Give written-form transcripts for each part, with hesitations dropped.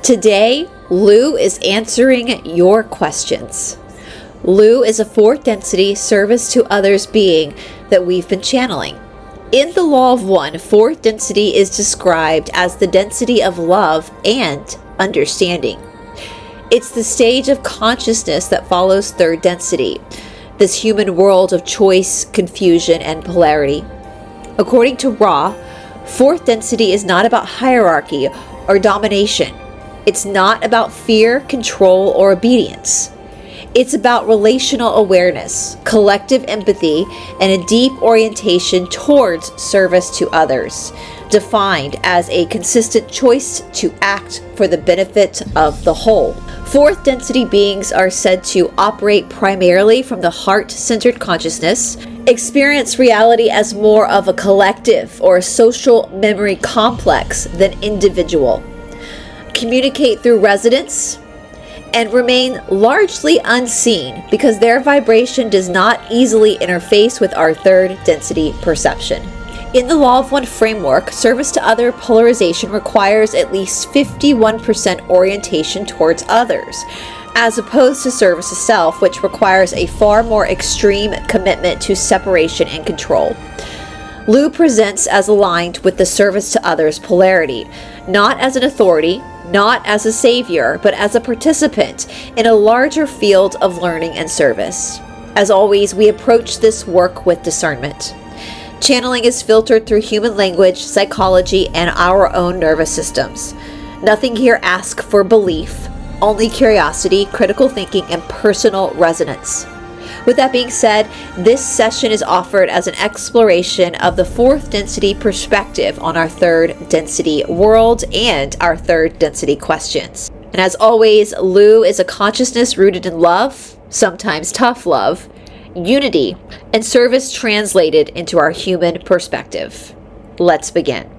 Today, Lou is answering your questions. Lou is a fourth density service to others being that we've been channeling. In the Law of One, fourth density is described as the density of love and understanding. It's the stage of consciousness that follows third density, this human world of choice, confusion, and polarity. According to Ra, fourth density is not about hierarchy or domination. It's not about fear, control, or obedience. It's about relational awareness, collective empathy, and a deep orientation towards service to others, defined as a consistent choice to act for the benefit of the whole. Fourth density beings are said to operate primarily from the heart-centered consciousness, experience reality as more of a collective or a social memory complex than individual, communicate through resonance, and remain largely unseen because their vibration does not easily interface with our third density perception. In the Law of One framework, service to other polarization requires at least 51% orientation towards others, as opposed to service to self, which requires a far more extreme commitment to separation and control. Lou presents as aligned with the service to others polarity, not as an authority, not as a savior, but as a participant in a larger field of learning and service. As always, we approach this work with discernment. Channeling is filtered through human language, psychology, and our own nervous systems. Nothing here asks for belief, only curiosity, critical thinking, and personal resonance. With that being said, this session is offered as an exploration of the fourth density perspective on our third density world and our third density questions. And as always, Lou is a consciousness rooted in love, sometimes tough love, unity, and service translated into our human perspective. Let's begin.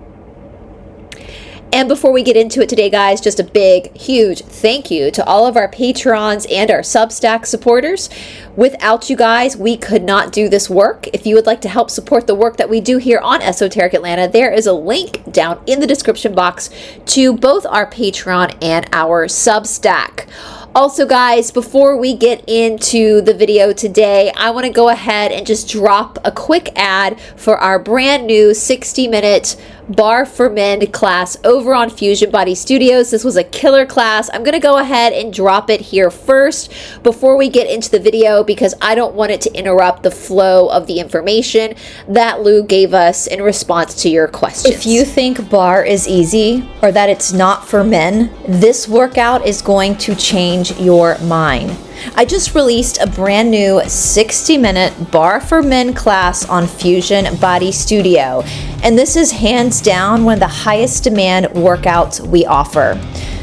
And before we get into it today, guys, just a big, huge thank you to all of our Patrons and our Substack supporters. Without you guys, we could not do this work. If you would like to help support the work that we do here on Esoteric Atlanta, there is a link down in the description box to both our Patreon and our Substack. Also, guys, before we get into the video today, I want to go ahead and just drop a quick ad for our brand new 60-minute Bar for Men class over on Fusion Body Studios. This was a killer class. I'm going to go ahead and drop it here first before we get into the video because I don't want it to interrupt the flow of the information that Lou gave us in response to your questions. If you think bar is easy or that it's not for men, this workout is going to change your mind. I just released a brand new 60-minute Bar for Men class on Fusion Body Studio, and this is hands down one of the highest demand workouts we offer.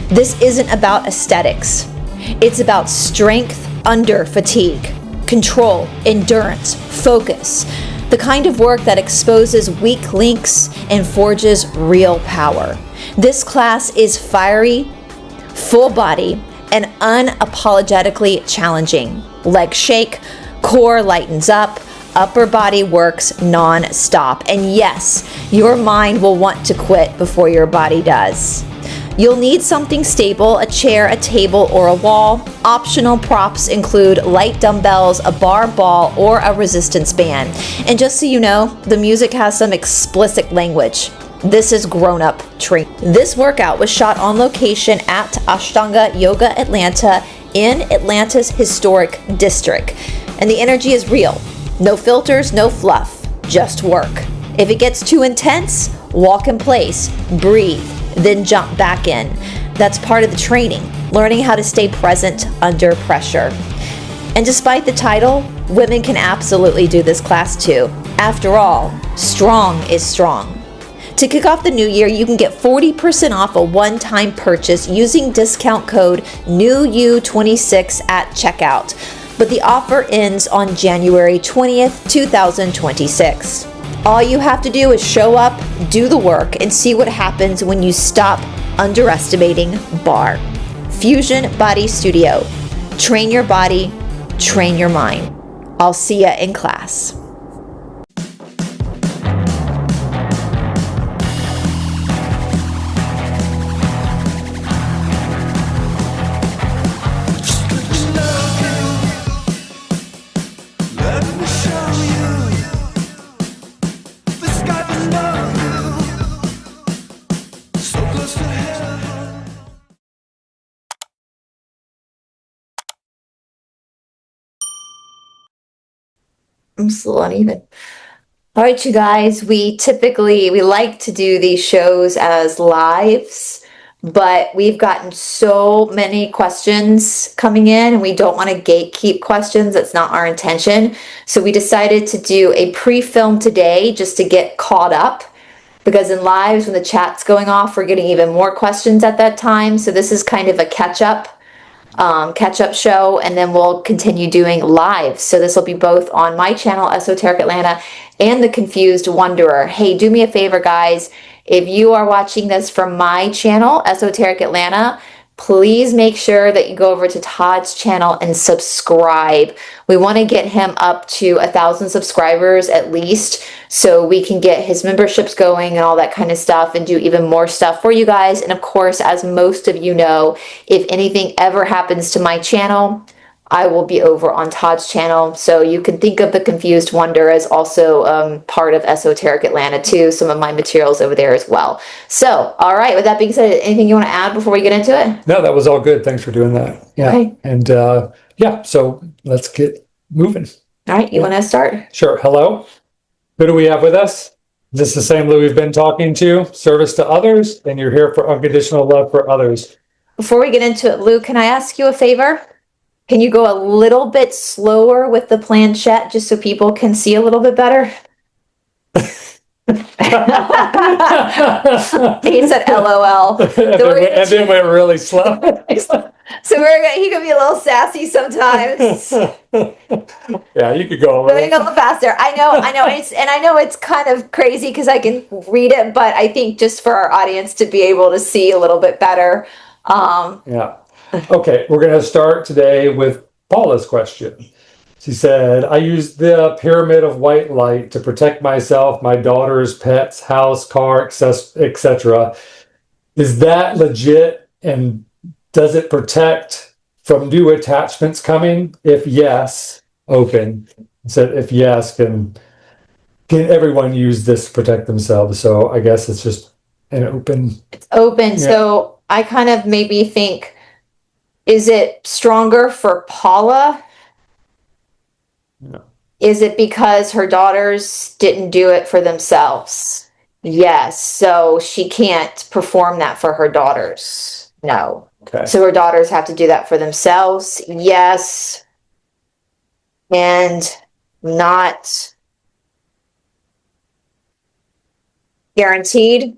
This isn't about aesthetics. It's about strength under fatigue, control, endurance, focus, the kind of work that exposes weak links and forges real power. This class is fiery, full body, and unapologetically challenging. Legs shake, core lightens up, upper body works non-stop. And yes, your mind will want to quit before your body does. You'll need something stable, a chair, a table, or a wall. Optional props include light dumbbells, a bar ball, or a resistance band. And just so you know, the music has some explicit language. This is grown-up training. This workout was shot on location at Ashtanga Yoga Atlanta in Atlanta's historic district. And the energy is real. No filters, no fluff, just work. If it gets too intense, walk in place, breathe, then jump back in. That's part of the training, learning how to stay present under pressure. And despite the title, women can absolutely do this class too. After all, strong is strong. To kick off the new year, you can get 40% off a one-time purchase using discount code NEWU26 at checkout. But the offer ends on January 20th, 2026. All you have to do is show up, do the work, and see what happens when you stop underestimating bar. Fusion Body Studio. Train your body, train your mind. I'll see ya in class. I'm just a little uneven. All right, you guys, we like to do these shows as lives, but we've gotten so many questions coming in and we don't want to gatekeep questions. That's not our intention. So we decided to do a pre-film today just to get caught up, because in lives, when the chat's going off, we're getting even more questions at that time. So this is kind of a catch-up show, and then we'll continue doing live. So this will be both on my channel, Esoteric Atlanta, and The Confused Wanderer. Hey, do me a favor, guys. If you are watching this from my channel, Esoteric Atlanta, please make sure that you go over to Todd's channel and subscribe. We want to get him up to 1,000 subscribers at least, so we can get his memberships going and all that kind of stuff and do even more stuff for you guys. And of course, as most of you know, if anything ever happens to my channel, I will be over on Todd's channel. So you can think of The Confused Wonder as also part of Esoteric Atlanta too. Some of my materials over there as well. So, all right, with that being said, anything you want to add before we get into it? No, that was all good. Thanks for doing that. Yeah. Okay. And yeah, so let's get moving. All right, you want to start? Sure. Hello. Who do we have with us? Is this the same Lou we've been talking to? Service to others, and you're here for unconditional love for others. Before we get into it, Lou, can I ask you a favor? Can you go a little bit slower with the planchette just so people can see a little bit better? He said LOL. And then went really slow. So he could be a little sassy sometimes. Yeah, you could go a little faster. I know, I know it's kind of crazy because I can read it, but I think just for our audience to be able to see a little bit better. Yeah. Okay, we're going to start today with Paula's question. She said, I use the pyramid of white light to protect myself, my daughters, pets, house, car, etc. Is that legit? And does it protect from new attachments coming? If yes, open. Said if yes, can everyone use this to protect themselves? So I guess it's just an open. It's open. Yeah. So I kind of maybe think, is it stronger for Paula? No. Is it because her daughters didn't do it for themselves? Yes. So she can't perform that for her daughters. No. Okay. So her daughters have to do that for themselves. Yes. And not guaranteed.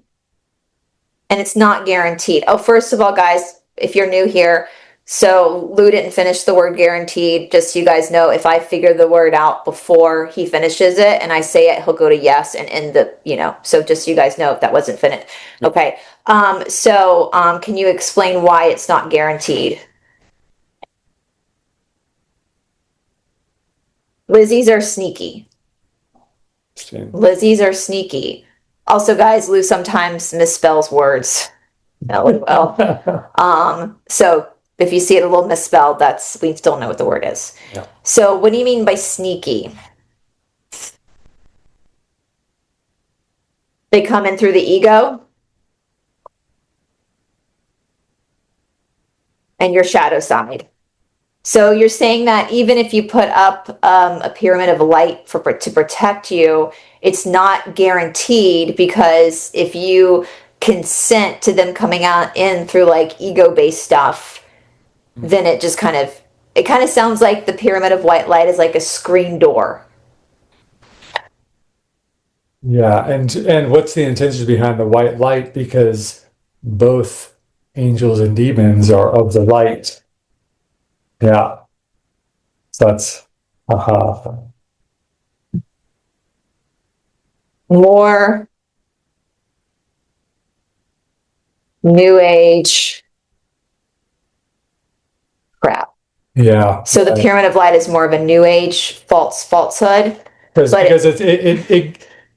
And it's not guaranteed. Oh, first of all, guys, if you're new here, so Lou didn't finish the word guaranteed. Just so you guys know, if I figure the word out before he finishes it and I say it, he'll go to yes and end the, so just so you guys know if that wasn't finished. Okay. Can you explain why it's not guaranteed? Lizzies are sneaky. Lizzies are sneaky. Also, guys, Lou sometimes misspells words. So if you see it a little misspelled, we still know what the word is. Yeah. So what do you mean by sneaky? They come in through the ego and your shadow side. So you're saying that even if you put up a pyramid of light to protect you, it's not guaranteed, because if you consent to them coming in through like ego-based stuff, then it just kind of sounds like the pyramid of white light is like a screen door. Yeah, and what's the intention behind the white light? Because both angels and demons are of the light. Yeah. So that's More new age crap. Yeah. So the pyramid of light is more of a new age falsehood. Because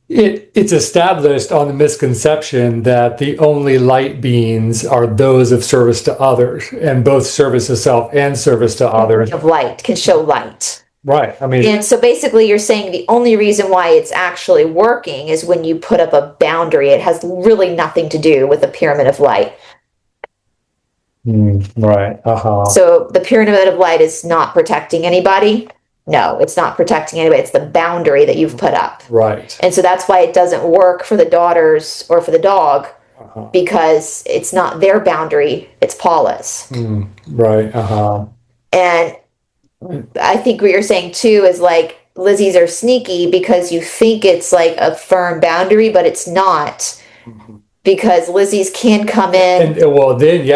it's established on the misconception that the only light beings are those of service to others, and both service to self and service to others. Of light can show light. Right. And so basically you're saying the only reason why it's actually working is when you put up a boundary. It has really nothing to do with the pyramid of light. Right. So the pyramid of light is not protecting anybody. No, it's not protecting anybody. It's the boundary that you've put up. Right. And so that's why it doesn't work for the daughters or for the dog, because it's not their boundary, it's Paula's. Right. And I think what you're saying too is like Lizzy's are sneaky because you think it's like a firm boundary, but it's not. Because Lizzy's can come in. And well, then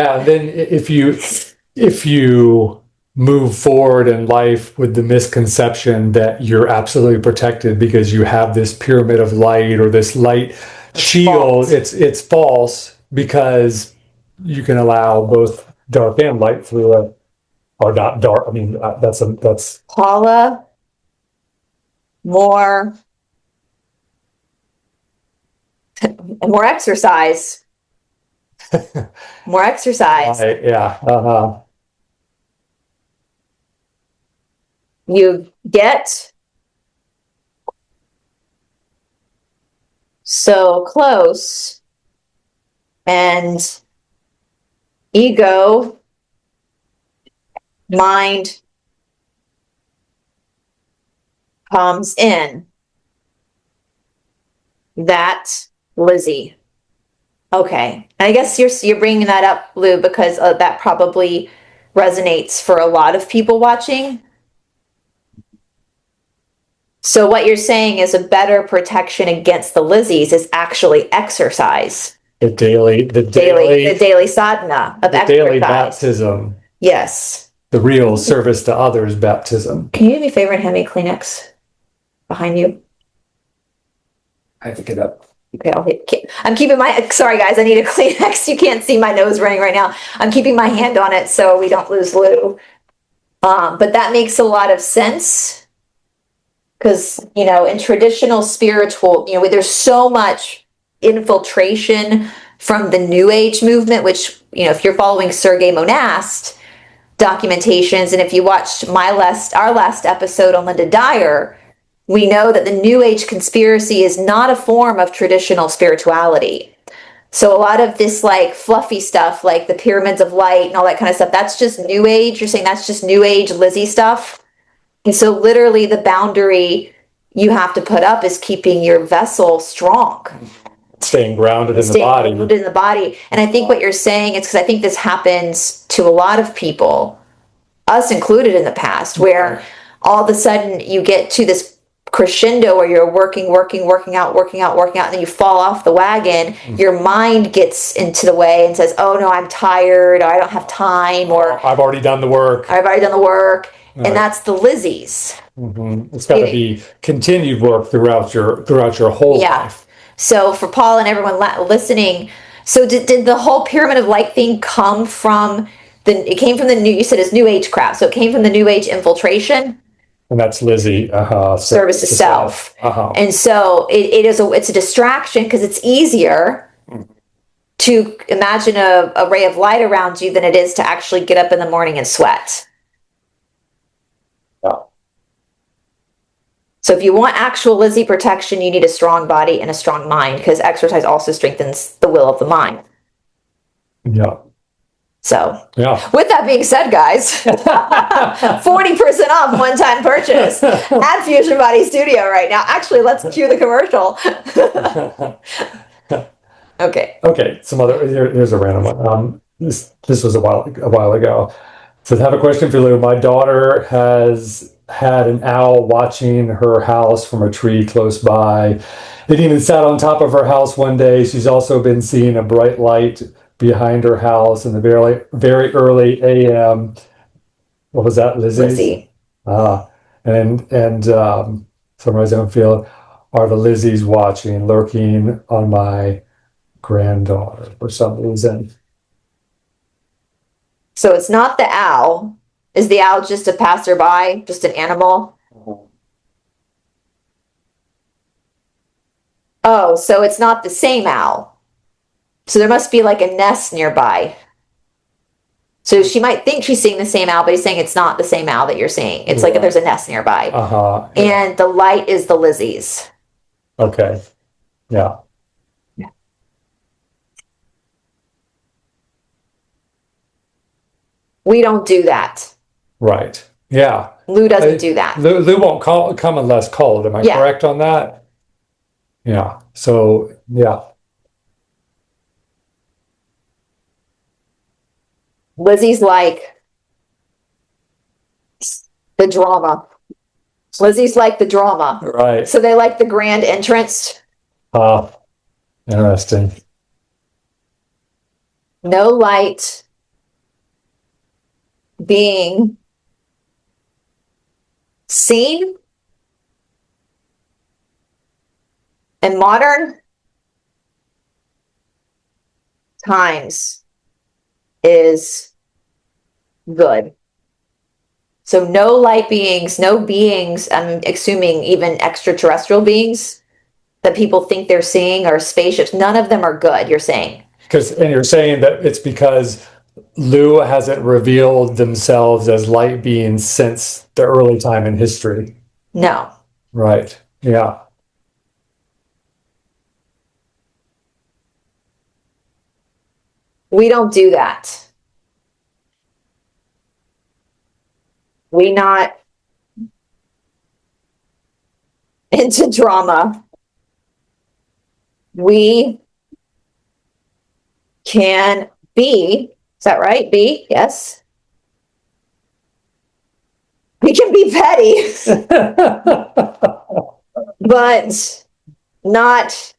if you move forward in life with the misconception that you're absolutely protected because you have this pyramid of light or this light shield, it's false, because you can allow both dark and light through it. Or not dark. I mean, that's Paula, more exercise. More exercise. yeah. You get so close, and ego, mind comes in. That Lizzy. Okay, I guess you're bringing that up, Lou, because that probably resonates for a lot of people watching. So what you're saying is a better protection against the Lizzies is actually exercise. The daily sadhana of exercise. Daily baptism. Yes. The real service to others baptism. Can you do me a favor and hand me Kleenex behind you? I have to get up. Okay, I'm keeping my, sorry guys, I need a Kleenex. You can't see my nose running right now. I'm keeping my hand on it so we don't lose Lou. But that makes a lot of sense. Because, in traditional spiritual, there's so much infiltration from the New Age movement, which, if you're following Sergei Monast documentations, and if you watched our last episode on Linda Dyer, we know that the New Age conspiracy is not a form of traditional spirituality. So a lot of this like fluffy stuff, like the pyramids of light and all that kind of stuff, that's just New Age. You're saying that's just New Age Lizzy stuff? And so literally the boundary you have to put up is keeping your vessel strong. Staying grounded in the body. Grounded in the body. And I think what you're saying is, because I think this happens to a lot of people, us included in the past, where all of a sudden you get to this crescendo where you're working out, and then you fall off the wagon. Your mind gets into the way and says, oh no, I'm tired, or I don't have time, or I've already done the work. And that's the Lizzies. It's got to be continued work throughout your whole life. So for Paul and everyone listening, so did the whole pyramid of light thing come from it came from the new, you said it's New Age crap, so it came from the New Age infiltration? And that's Lizzy, service to self. And so it's a distraction, because it's easier to imagine a ray of light around you than it is to actually get up in the morning and sweat. Yeah. So if you want actual Lizzy protection, you need a strong body and a strong mind, because exercise also strengthens the will of the mind. Yeah. So, yeah. With that being said, guys, 40% off one-time purchase at Fusion Body Studio right now. Actually, let's cue the commercial. Okay. Okay. Here's a random one. This was a while ago. So I have a question for Lou. My daughter has had an owl watching her house from a tree close by. It even sat on top of her house one day. She's also been seeing a bright light behind her house in the very, very early a.m. What was that, Lizzy? And Sunrise Zone Field, are the Lizzies watching, lurking on my granddaughter for some reason? So it's not the owl. Is the owl just a passerby, just an animal? Oh, so it's not the same owl. So there must be like a nest nearby. So she might think she's seeing the same owl, but he's saying it's not the same owl that you're seeing. It's like if there's a nest nearby. Yeah. And the light is the Lizzies. Okay. Yeah. We don't do that. Right. Yeah. Lou doesn't do that. Lou won't come unless called. Am I correct on that? Yeah. So, yeah. Lizzy's like the drama. Lizzy's like the drama. Right. So they like the grand entrance. Interesting. No light being seen in modern times is good. So no light beings, no beings, I'm assuming even extraterrestrial beings that people think they're seeing or spaceships, none of them are good, you're saying. And you're saying that it's because Lou hasn't revealed themselves as light beings since the early time in history. No. Right. Yeah. We don't do that. We not into drama. We can be, is that right? Be, yes. We can be petty, but not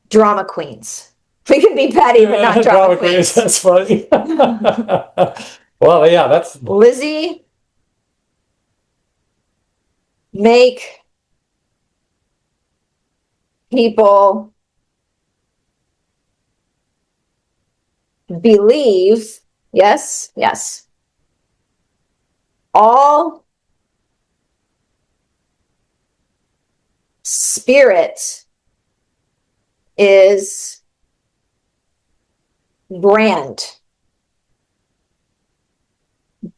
drama queens. We can be petty, but not drama queens. That's funny. Well, yeah, that's Lizzy, make people believe, yes, yes, all spirit is grand,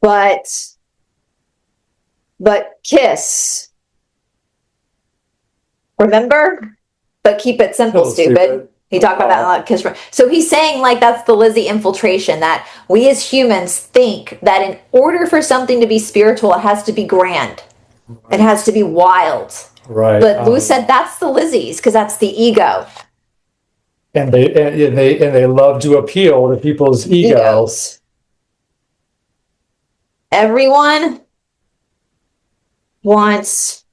but kiss. Remember? But keep it simple, stupid. He talked about that a lot. Kiss. So he's saying like that's the Lizzy infiltration, that we as humans think that in order for something to be spiritual, it has to be grand. It has to be wild. right. But Lou said that's the Lizzies because that's the ego. And they love to appeal to people's egos. Everyone wants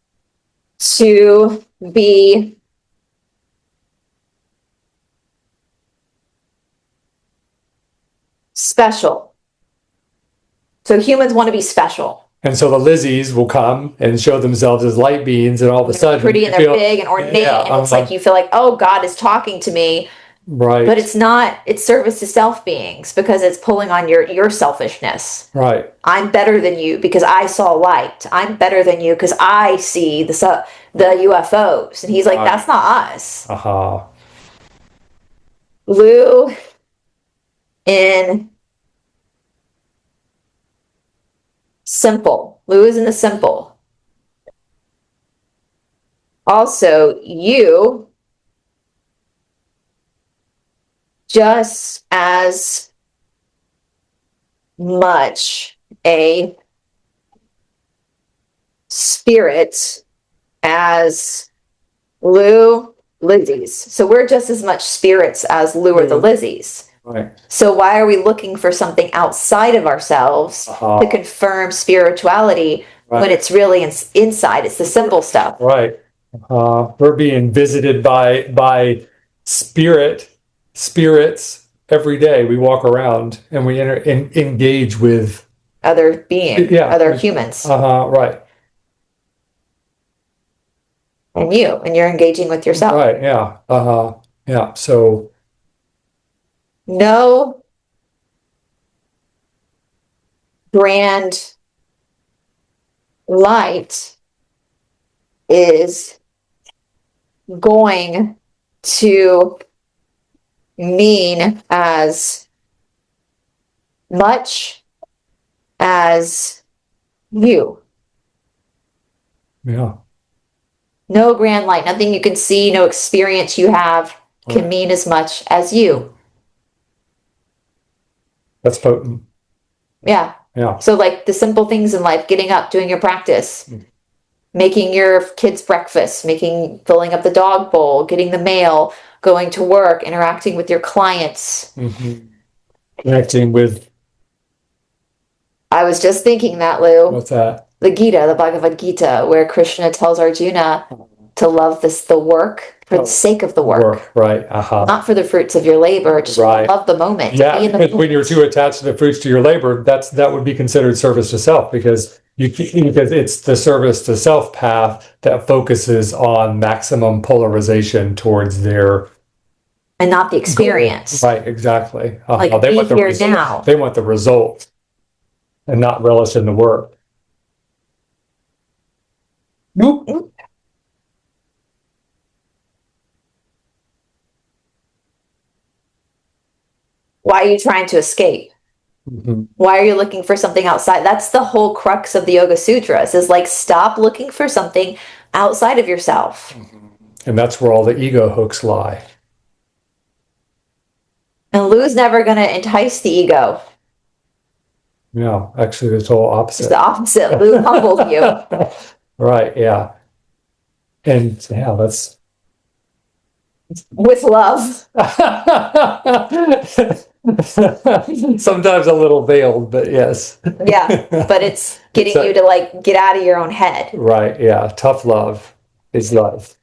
to be special. So humans want to be special. And so the Lizzies will come and show themselves as light beings, and all of a sudden, pretty and they're big and ornate, and it's like you feel like, oh, God is talking to me. Right. But it's not. It's service to self beings because it's pulling on your selfishness. Right. I'm better than you because I saw light. I'm better than you because I see the UFOs. And he's like, that's not us. Lou in simple. Lou is in the simple. Also, you just as much a spirit as Lizzy's. So we're just as much spirits as Lou or the Lizzies. Right. So why are we looking for something outside of ourselves to confirm spirituality when it's really inside? It's the simple stuff. Right. We're being visited by spirits every day. We walk around and we engage with other beings, other humans. Right. And you're engaging with yourself. Right. Yeah. Yeah. So no grand light is going to mean as much as you. Yeah. No grand light, nothing you can see, no experience you have can mean as much as you. That's potent. Yeah. Yeah. So like the simple things in life, getting up, doing your practice, making your kids breakfast, filling up the dog bowl, getting the mail, going to work, interacting with your clients. Connecting with, I was just thinking that, Lou. what's that? The Gita, the Bhagavad Gita, where Krishna tells Arjuna to love the work for the sake of the work. Right. Not for the fruits of your labor, just love the moment. Yeah, because when you're too attached to the fruits to your labor, that would be considered service to self, because because it's the service to self path that focuses on maximum polarization towards their and not the experience. Right, exactly. Like They be want the here result. now. They want the result and not relish in the work. Nope. Why are you trying to escape? Why are you looking for something outside? That's the whole crux of the Yoga Sutras, is like, stop looking for something outside of yourself. And that's where all the ego hooks lie. And Lou's never going to entice the ego. No, actually, it's all opposite. It's the opposite. Lou humbles you. Right, yeah. And yeah, that's with love. Sometimes a little veiled, but yes. Yeah, but it's getting you to like get out of your own head. Right, yeah. Tough love is love.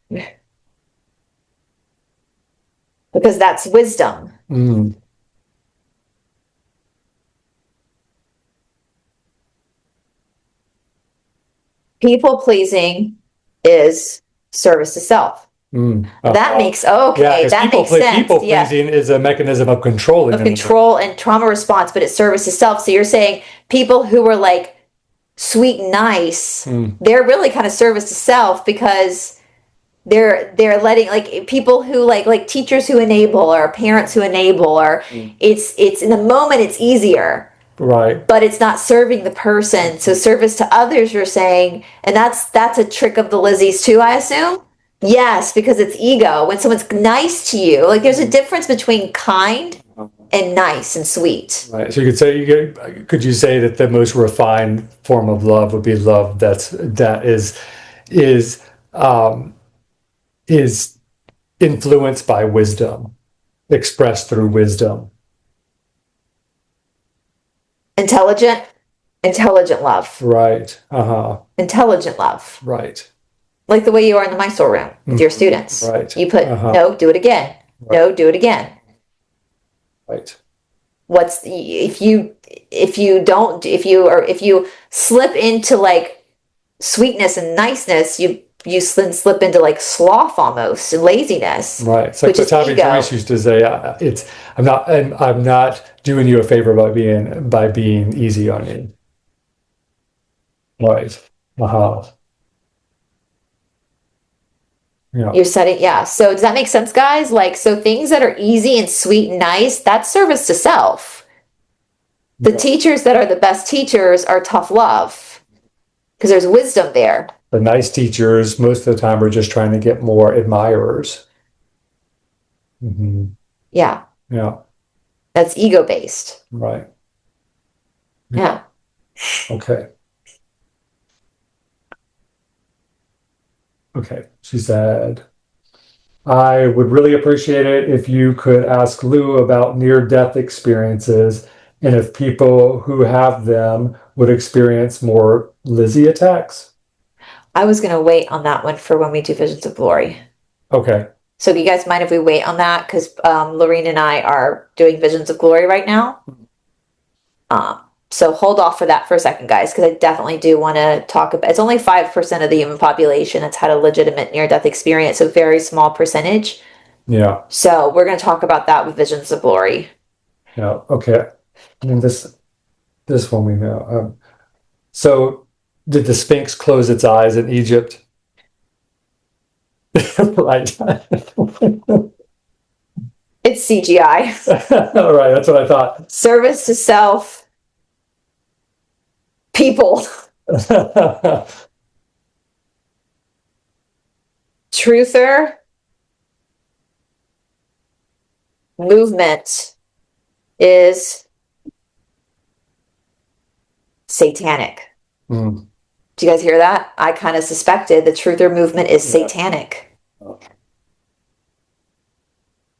Because that's wisdom. People pleasing is service to self. That makes that makes sense. People pleasing is a mechanism of controlling. Of control and trauma response, but it's service to self. So you're saying people who are like sweet and nice, they're really kind of service to self, because they're letting, like, people who like teachers who enable, or parents who enable, or it's in the moment it's easier. Right. But it's not serving the person. So service to others, you're saying, and that's a trick of the Lizzys too, I assume. Yes, because it's ego. When someone's nice to you, like, there's a difference between kind and nice and sweet. Right. So you could say, could you say that the most refined form of love would be love that is influenced by wisdom, expressed through wisdom. Intelligent love. Right. Intelligent love. Right. Like the way you are in the Mysore room with your students. Right. You put, no, do it again. Right. No, do it again. Right. If you slip into like sweetness and niceness, you slip into like sloth almost, and laziness. Right. It's like what Tommy Joyce used to say. I'm not doing you a favor by being easy on you. Right. Yeah. You're setting, yeah. So does that make sense, guys? Like, so things that are easy and sweet and nice, that's service to self. The teachers that are the best teachers are tough love, because there's wisdom there. The nice teachers most of the time are just trying to get more admirers. Yeah. Yeah. That's ego-based. Right. Yeah. Okay. Okay. She said, I would really appreciate it if you could ask Lou about near-death experiences, and if people who have them would experience more Lizzy attacks. I was going to wait on that one for when we do Visions of Glory. Okay. So do you guys mind if we wait on that? Because Lorene and I are doing Visions of Glory right now. So hold off for that for a second, guys, because I definitely do want to talk about, it's only 5% of the human population that's had a legitimate near-death experience, a very small percentage. Yeah. So we're going to talk about that with Visions of Glory. Yeah. Okay. I mean, this one we know. So did the Sphinx close its eyes in Egypt? Right. It's CGI. All right. That's what I thought. Service to self. People. Truther. Movement is satanic. Mm. Do you guys hear that? I kind of suspected the truther movement is satanic.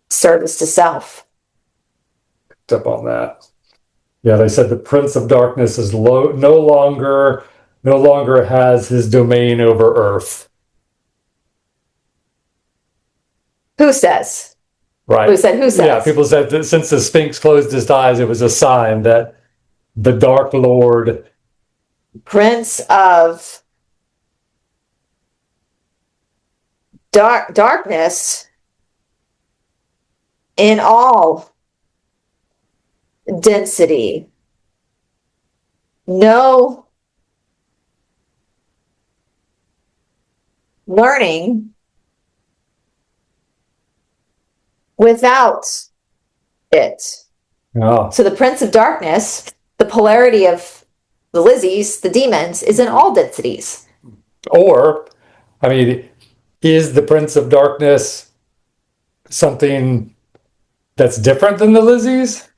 Service to self. Picked up on that. Yeah, they said the Prince of Darkness is no longer has his domain over Earth. Who says? Right. Who says? Yeah, people said that since the Sphinx closed his eyes, it was a sign that the Dark Lord, Prince of darkness in all density. No learning without it. oh, So the Prince of Darkness, the polarity of the Lizzys, the demons, is in all densities. or, I mean, is the Prince of Darkness something that's different than the Lizzies?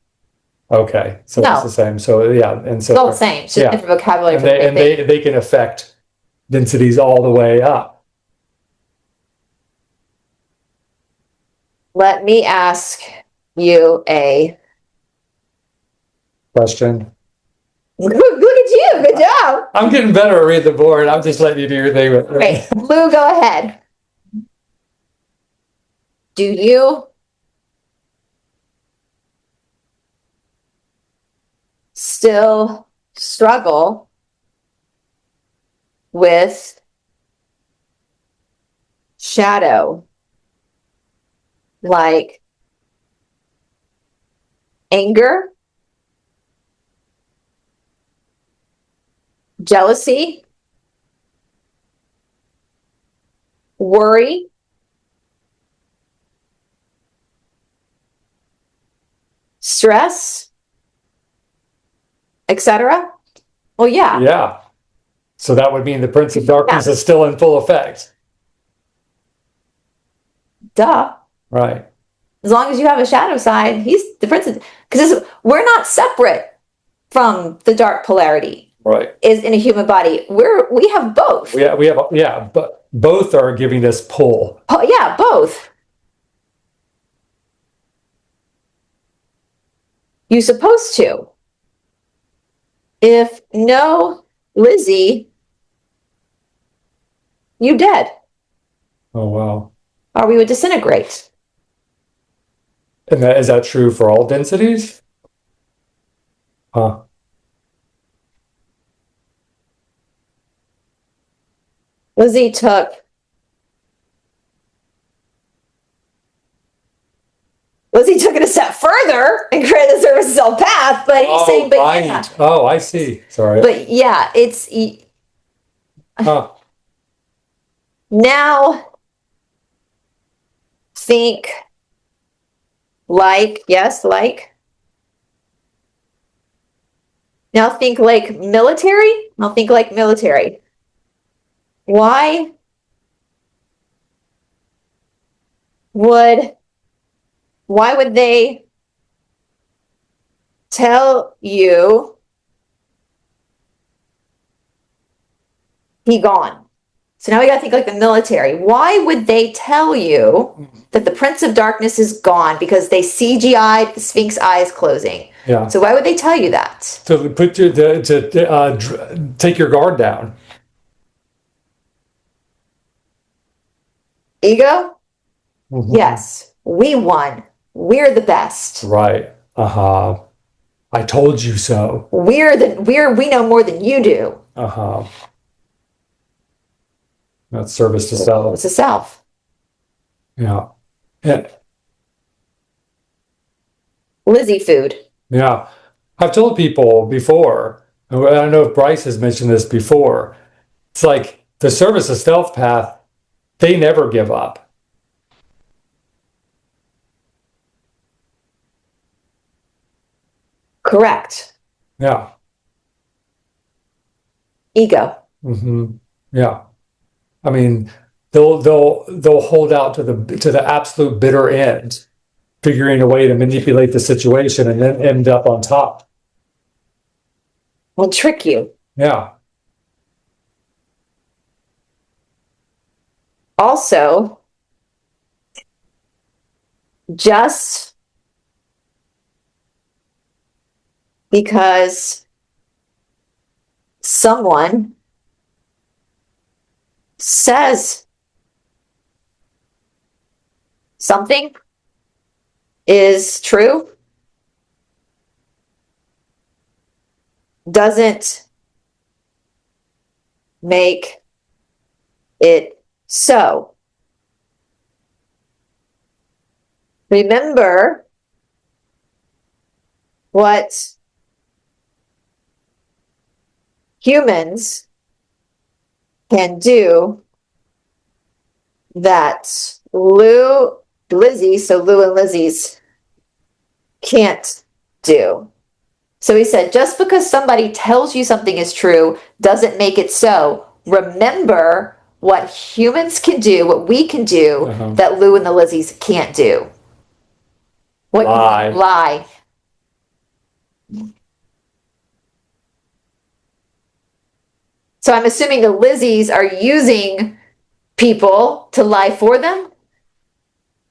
Okay, so No. it's the same. So yeah, and so It's all the same. It's just different vocabulary. and they can affect densities all the way up. Let me ask you a Question. Look at you. Good job. I'm getting better at reading the board. I'm just letting you do your thing. Great. Lou, go ahead. Do you still struggle with shadow, like anger, jealousy, worry, stress, etc.? Well, yeah. Yeah. So that would mean the Prince of Darkness is still in full effect. Duh. Right. As long as you have a shadow side, he's the Prince of, because we're not separate from the dark polarity. Right. Is in a human body. We have both. But both are giving us pull. Oh, yeah, both. You're supposed to. If no Lizzy, you dead. Oh wow. Or we would disintegrate. And is that true for all densities? Huh. Lizzy took it a step further and created the service self path, but he's saying, but right. yeah. Oh, I see. Sorry. But yeah, it's huh. Now think like, yes, like. Now think like military. Now think like military. Why would they tell you he gone? So now we gotta think like the military. Why would they tell you that the Prince of Darkness is gone? Because they CGI'd the Sphinx eyes closing. Yeah. So why would they tell you that? To put you to take your guard down. Ego? Mm-hmm. Yes, we won. We're the best. Right. Uh-huh. I told you so. We know more than you do. Uh-huh. That's service to self. It's a self. Yeah. Yeah. Lizzy food. Yeah. I've told people before, I don't know if Bryce has mentioned this before, it's like the service to self path, they never give up. Correct. Yeah. Ego. Mm-hmm. Yeah. I mean, they'll hold out to the absolute bitter end, figuring a way to manipulate the situation and then end up on top. will trick you. Yeah. Also, just because someone says something is true doesn't make it so. Remember what humans can do that Lizzy, so Lou and Lizzy's can't do. So he said, just because somebody tells you something is true doesn't make it so. Remember what humans can do, what we can do that Lou and the Lizzies can't do. What Lie. Lie. So I'm assuming the Lizzies are using people to lie for them?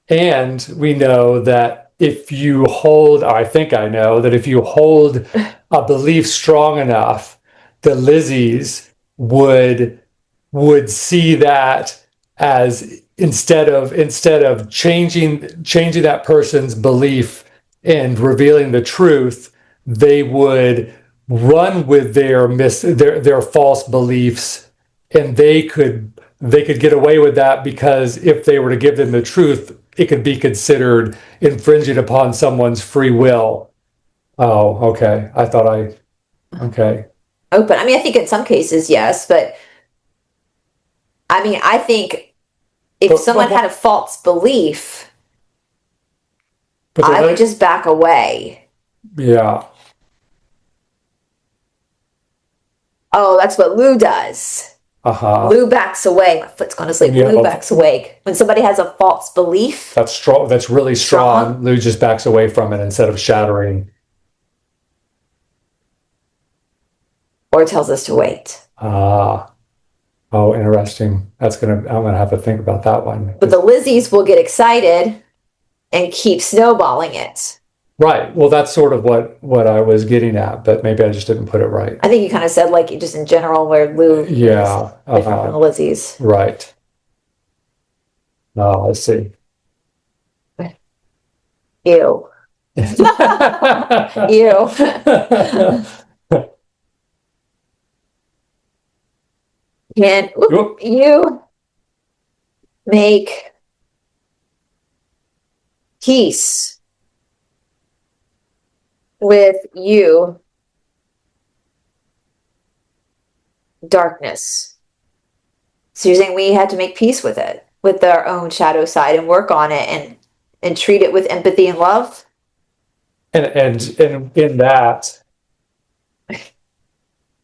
And we know that if you hold, I think I know, that if you hold a belief strong enough, the Lizzies would see that as instead of changing that person's belief and revealing the truth, they would run with their false beliefs, and they could get away with that, because if they were to give them the truth, it could be considered infringing upon someone's free will. Oh, okay. Okay. Open. I mean, I think in some cases, yes, but I mean, I think if someone had a false belief, I would just back away. Yeah. Oh, that's what Lou does. Lou backs away. My foot's going to sleep. Lou backs away. When somebody has a false belief. That's strong. That's really strong. Lou just backs away from it instead of shattering. Or tells us to wait. Oh, interesting. I'm gonna have to think about that one. But the Lizzies will get excited and keep snowballing it. Right. Well, that's sort of what I was getting at, but maybe I just didn't put it right. I think you kind of said, like, just in general, where Lou is different from the Lizzies. Right. Oh, let's see. Ew. Ew. Can you make peace with you, darkness? So you're saying we had to make peace with it, with our own shadow side, and work on it and treat it with empathy and love? And in that,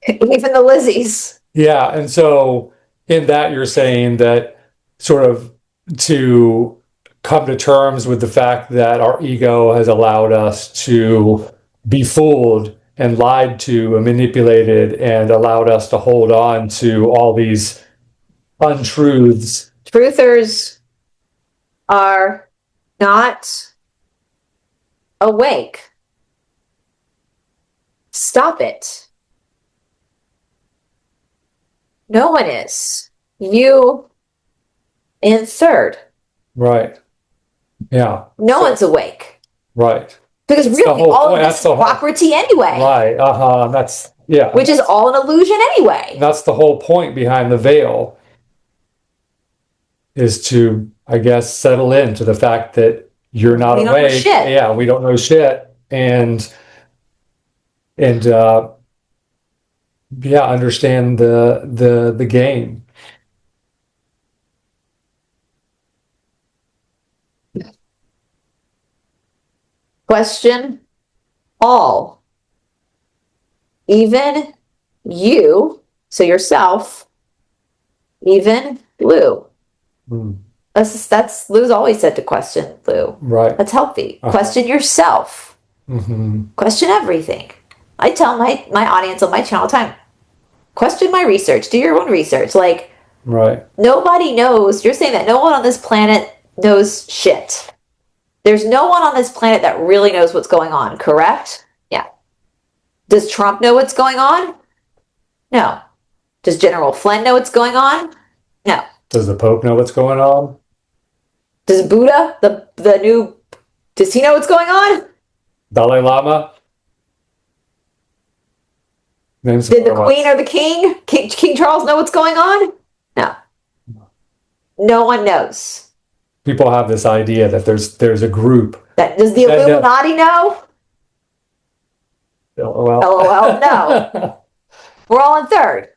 even the Lizzies. Yeah, and so in that you're saying that sort of to come to terms with the fact that our ego has allowed us to be fooled and lied to and manipulated, and allowed us to hold on to all these untruths. Truthers are not awake. Stop it. No one is. You in third. Right. Yeah. No one's awake. Right. Because really, all of this is property anyway. Right. That's, yeah. Which is all an illusion anyway. That's the whole point behind the veil, is to, I guess, settle into the fact that you're not awake. We don't know shit. Yeah, we don't know shit. And understand the game. Question all. Even you, so yourself, even Lou. That's Lou's always said to question Lou. Right. That's healthy. Question yourself. Question everything. I tell my audience on my channel all the time, question my research, do your own research. Like, Right. nobody knows. You're saying that no one on this planet knows shit. There's no one on this planet that really knows what's going on, correct? Yeah. Does Trump know what's going on? No. Does General Flynn know what's going on? No. Does the Pope know what's going on? Does Buddha, the new, does he know what's going on? Dalai Lama? Names Did the Queen or the King, King Charles, know what's going on? No. No one knows. People have this idea that there's a group. Does the Illuminati know? LOL. LOL, no. We're all in third.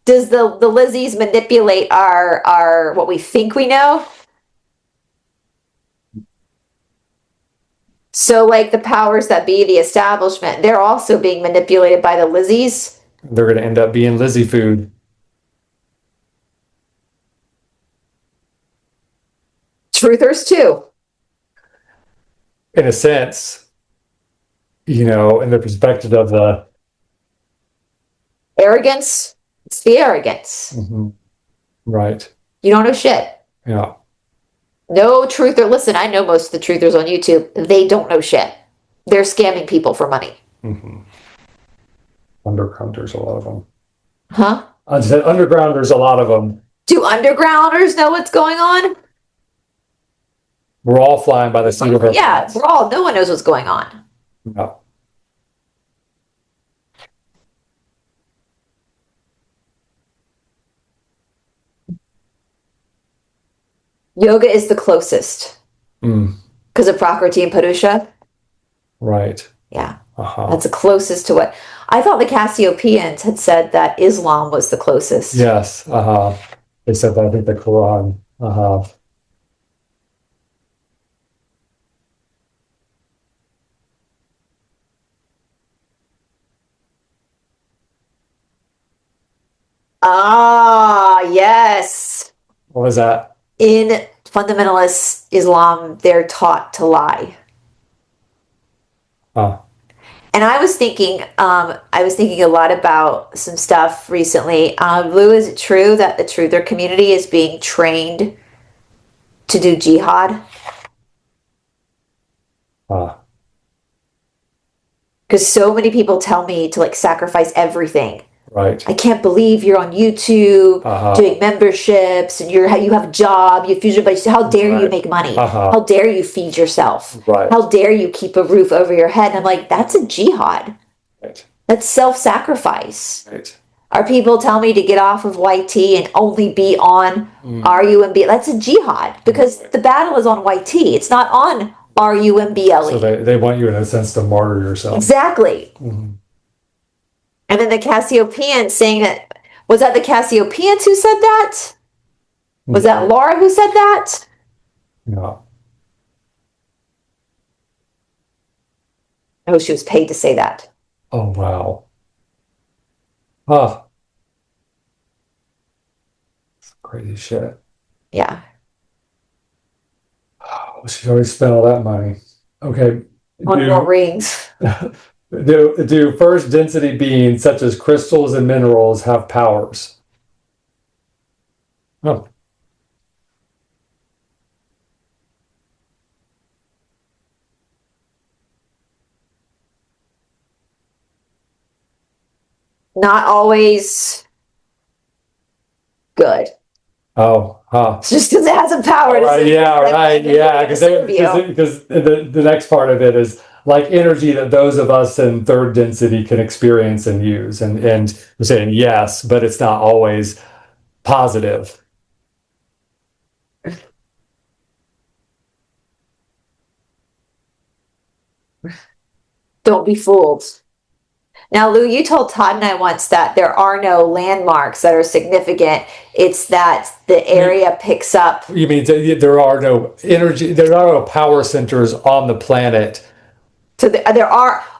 Does the Lizzies manipulate our what we think we know? So, like the powers that be, the establishment, they're also being manipulated by the Lizzies. They're going to end up being Lizzy food. Truthers too. In a sense, you know, in the perspective of the arrogance. It's the arrogance. Mm-hmm. Right. You don't know shit. Yeah. No truther. Listen, I know most of the truthers on YouTube. They don't know shit. They're scamming people for money. Mm-hmm. Underground, there's a lot of them. Huh? I said underground, there's a lot of them. Do undergrounders know what's going on? We're all flying by the seat of our pants. We're all, no one knows what's going on. No. Yoga is the closest. Because of Prakriti and Purusha. Right. Yeah. That's the closest to what I thought the Cassiopeians had said that Islam was the closest. Yes. They said that, I think, the Quran. Ah, yes. What was that? In fundamentalist Islam, they're taught to lie. And I was thinking a lot about some stuff recently. Lou, is it true that the truther community is being trained to do jihad? Because so many people tell me to like sacrifice everything. Right. I can't believe you're on YouTube doing memberships and you have a job, you feed your buddy. How dare you make money? How dare you feed yourself? Right. How dare you keep a roof over your head? And I'm like, that's a jihad. Right. That's self-sacrifice. Right. Are people telling me to get off of YT and only be on RUMB? That's a jihad because the battle is on YT. It's not on RUMBLE. So they want you in a sense to martyr yourself. Exactly. Mm-hmm. And then the Cassiopeians saying that, was that the Cassiopeians who said that? Was that Laura who said that? No. Oh, she was paid to say that. Oh, wow. Crazy shit. Yeah. Oh, she already spent all that money. Okay. On more rings. Do first density beings such as crystals and minerals have powers? Oh. Not always good. Oh, Just because it has a power. Yeah, right. Yeah, because the next part of it is like energy that those of us in third density can experience and use. And we're saying yes, but it's not always positive. Don't be fooled. Now, Lou, you told Todd and I once that there are no landmarks that are significant. It's that the area picks up. You mean there are no energy, there are no power centers on the planet? So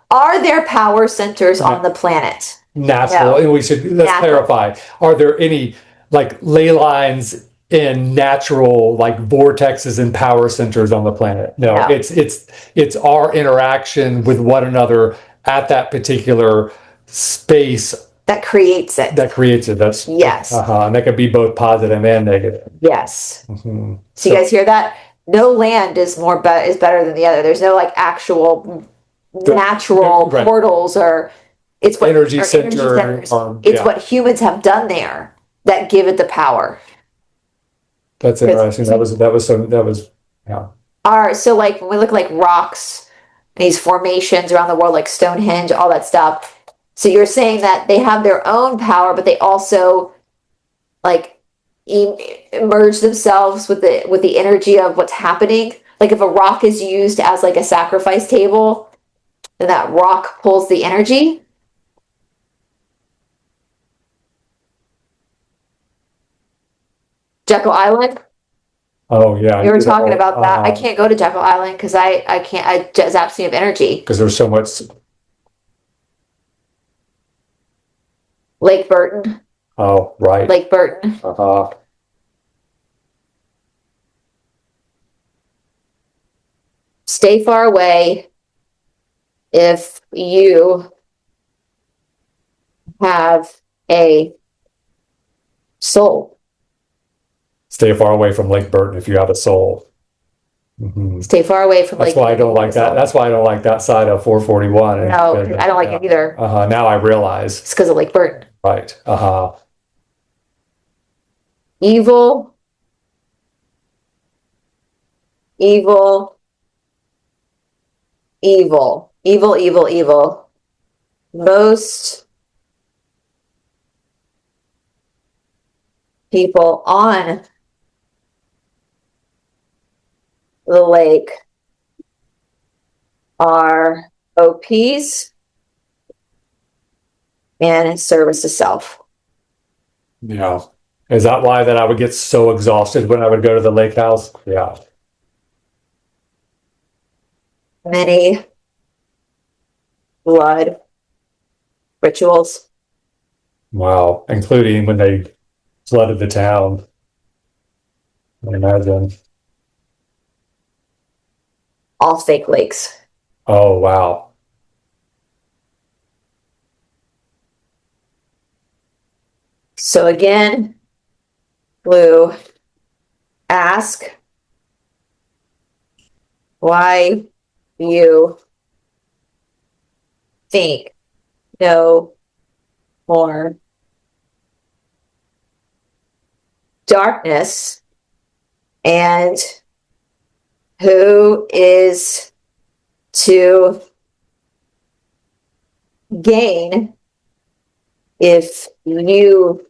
are there power centers on the planet? Natural. No. And let's clarify. Are there any like ley lines in natural like vortexes and power centers on the planet. No, No. it's our interaction with one another at that particular space that creates it. That's yes. And that could be both positive and negative. Yes. So you guys hear that? No land is better than the other. There's no like actual natural portals or it's what energy centers. It's what humans have done there that give it the power. That's interesting. That was so like when we look like rocks, these formations around the world, like Stonehenge, all that stuff. So you're saying that they have their own power, but they also like merge themselves with the energy of what's happening. Like if a rock is used as like a sacrifice table, then that rock pulls the energy. Jekyll Island. Oh yeah, you were talking about that. I can't go to Jekyll Island because I can't. I zaps me of energy because there's so much. Lake Burton. Oh right. Lake Burton. Stay far away if you have a soul. Stay far away from Lake Burton if you have a soul. Stay far away from That's why I don't like that. That's why I don't like that side of 441. No, I don't like it either. Now I realize. It's because of Lake Burton. Right. Evil. Evil. Evil. Evil, evil, evil. Most people on the lake are OPs and in service to self. Yeah. Is that why that I would get so exhausted when I would go to the lake house? Yeah. Many blood rituals. Wow. Including when they flooded the town. I imagine. All fake lakes. Oh, wow. So again, Blue, ask why you think no more darkness and who is to gain if you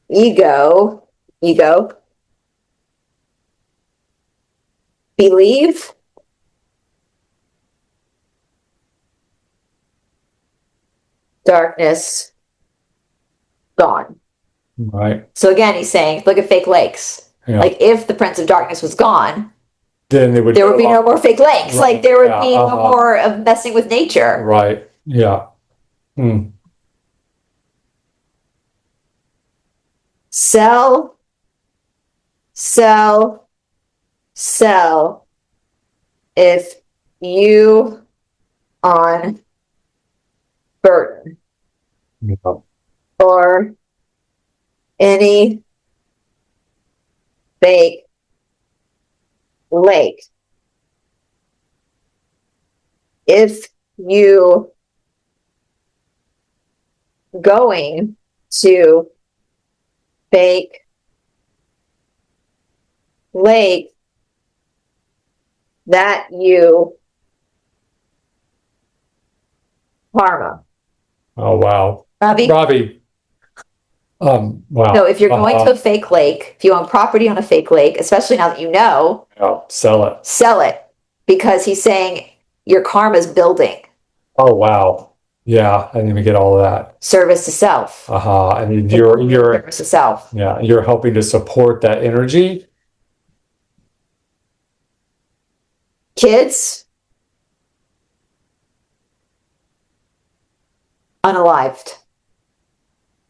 ego believe darkness gone. Right. So again, he's saying, look at fake lakes. Yeah. Like if the Prince of Darkness was gone, then there would be no more fake lakes. Right. Like there would be no more of messing with nature. Right. Yeah. Sell. If you on Burton or any fake lake, if you going to fake lake that you karma. Oh wow. Robbie. Wow. No, if you're going to a fake lake, if you own property on a fake lake, especially now that you know, sell it. Because he's saying your karma's building. Oh wow. Yeah, I didn't even get all of that. Service to self. I mean, you're service to self. Yeah, you're helping to support that energy. Kids unalived.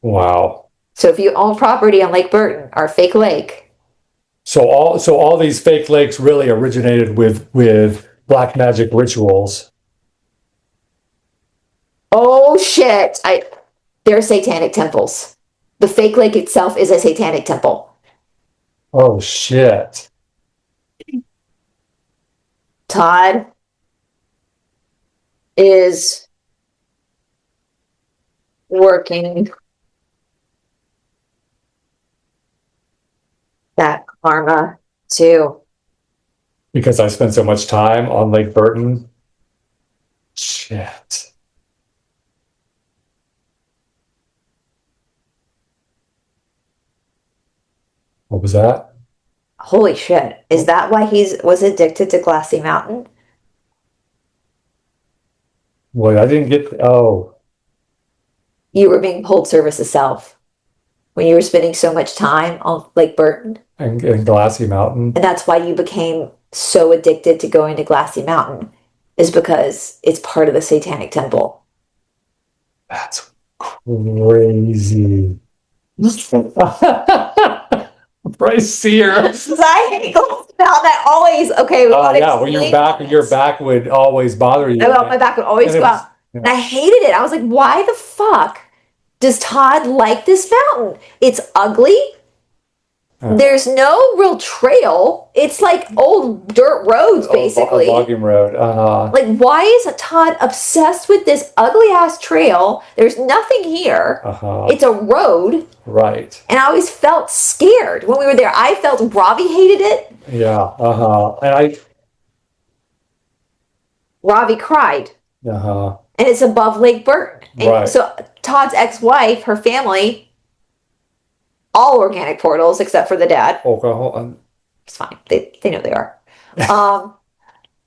Wow. So if you own property on Lake Burton or fake lake, So all these fake lakes really originated with black magic rituals. Oh shit! They're satanic temples. The fake lake itself is a satanic temple. Oh shit. Todd is working that karma too. Because I spent so much time on Lake Burton. Shit. What was that? Holy shit. Is that why was addicted to Glassy Mountain? Well, I didn't get. Oh, You were being pulled service itself when you were spending so much time on Lake Burton. and Glassy Mountain. And that's why you became so addicted to going to Glassy Mountain, is because it's part of the Satanic Temple. That's crazy. Bryce Sear. I hate Glassy Mountain. I always, okay. Oh yeah, well your back would always bother you. Well, my back would always go out. Yeah. And I hated it. I was like, why the fuck does Todd like this mountain? It's ugly. There's no real trail. It's like old dirt roads, basically. A logging road. Like, why is Todd obsessed with this ugly ass trail? There's nothing here. It's a road. Right. And I always felt scared when we were there. I felt Ravi hated it. Yeah. And Ravi cried. And it's above Lake Burton. And right. So Todd's ex-wife, her family, all organic portals except for the dad. Okay. It's fine. They know they are.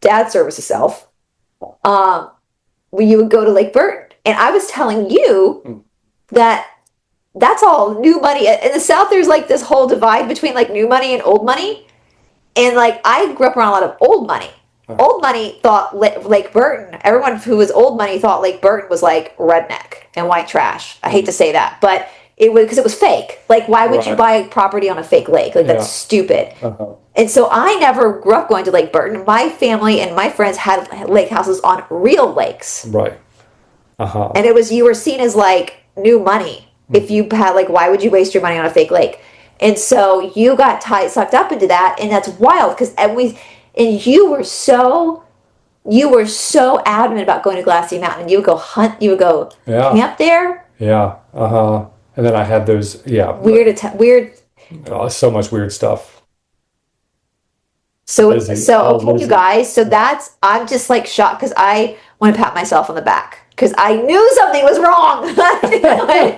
Dad service himself. When you would go to Lake Burton, and I was telling you that that's all new money. In the South, there's like this whole divide between like new money and old money. And like I grew up around a lot of old money. Old money thought Lake Burton. Everyone who was old money thought Lake Burton was like redneck and white trash. I hate to say that, but it was because it was fake. Like, why would you buy property on a fake lake? Like, that's stupid. And so I never grew up going to Lake Burton. My family and my friends had lake houses on real lakes. Right. And it was, you were seen as like new money. If you had like, why would you waste your money on a fake lake? And so you got sucked up into that, and that's wild because you were so adamant about going to Glassy Mountain. You would go hunt. You would go camp there. Yeah. And then I had those. Yeah. Weird. So much weird stuff. So okay, you guys. So I'm just like shocked because I want to pat myself on the back because I knew something was wrong.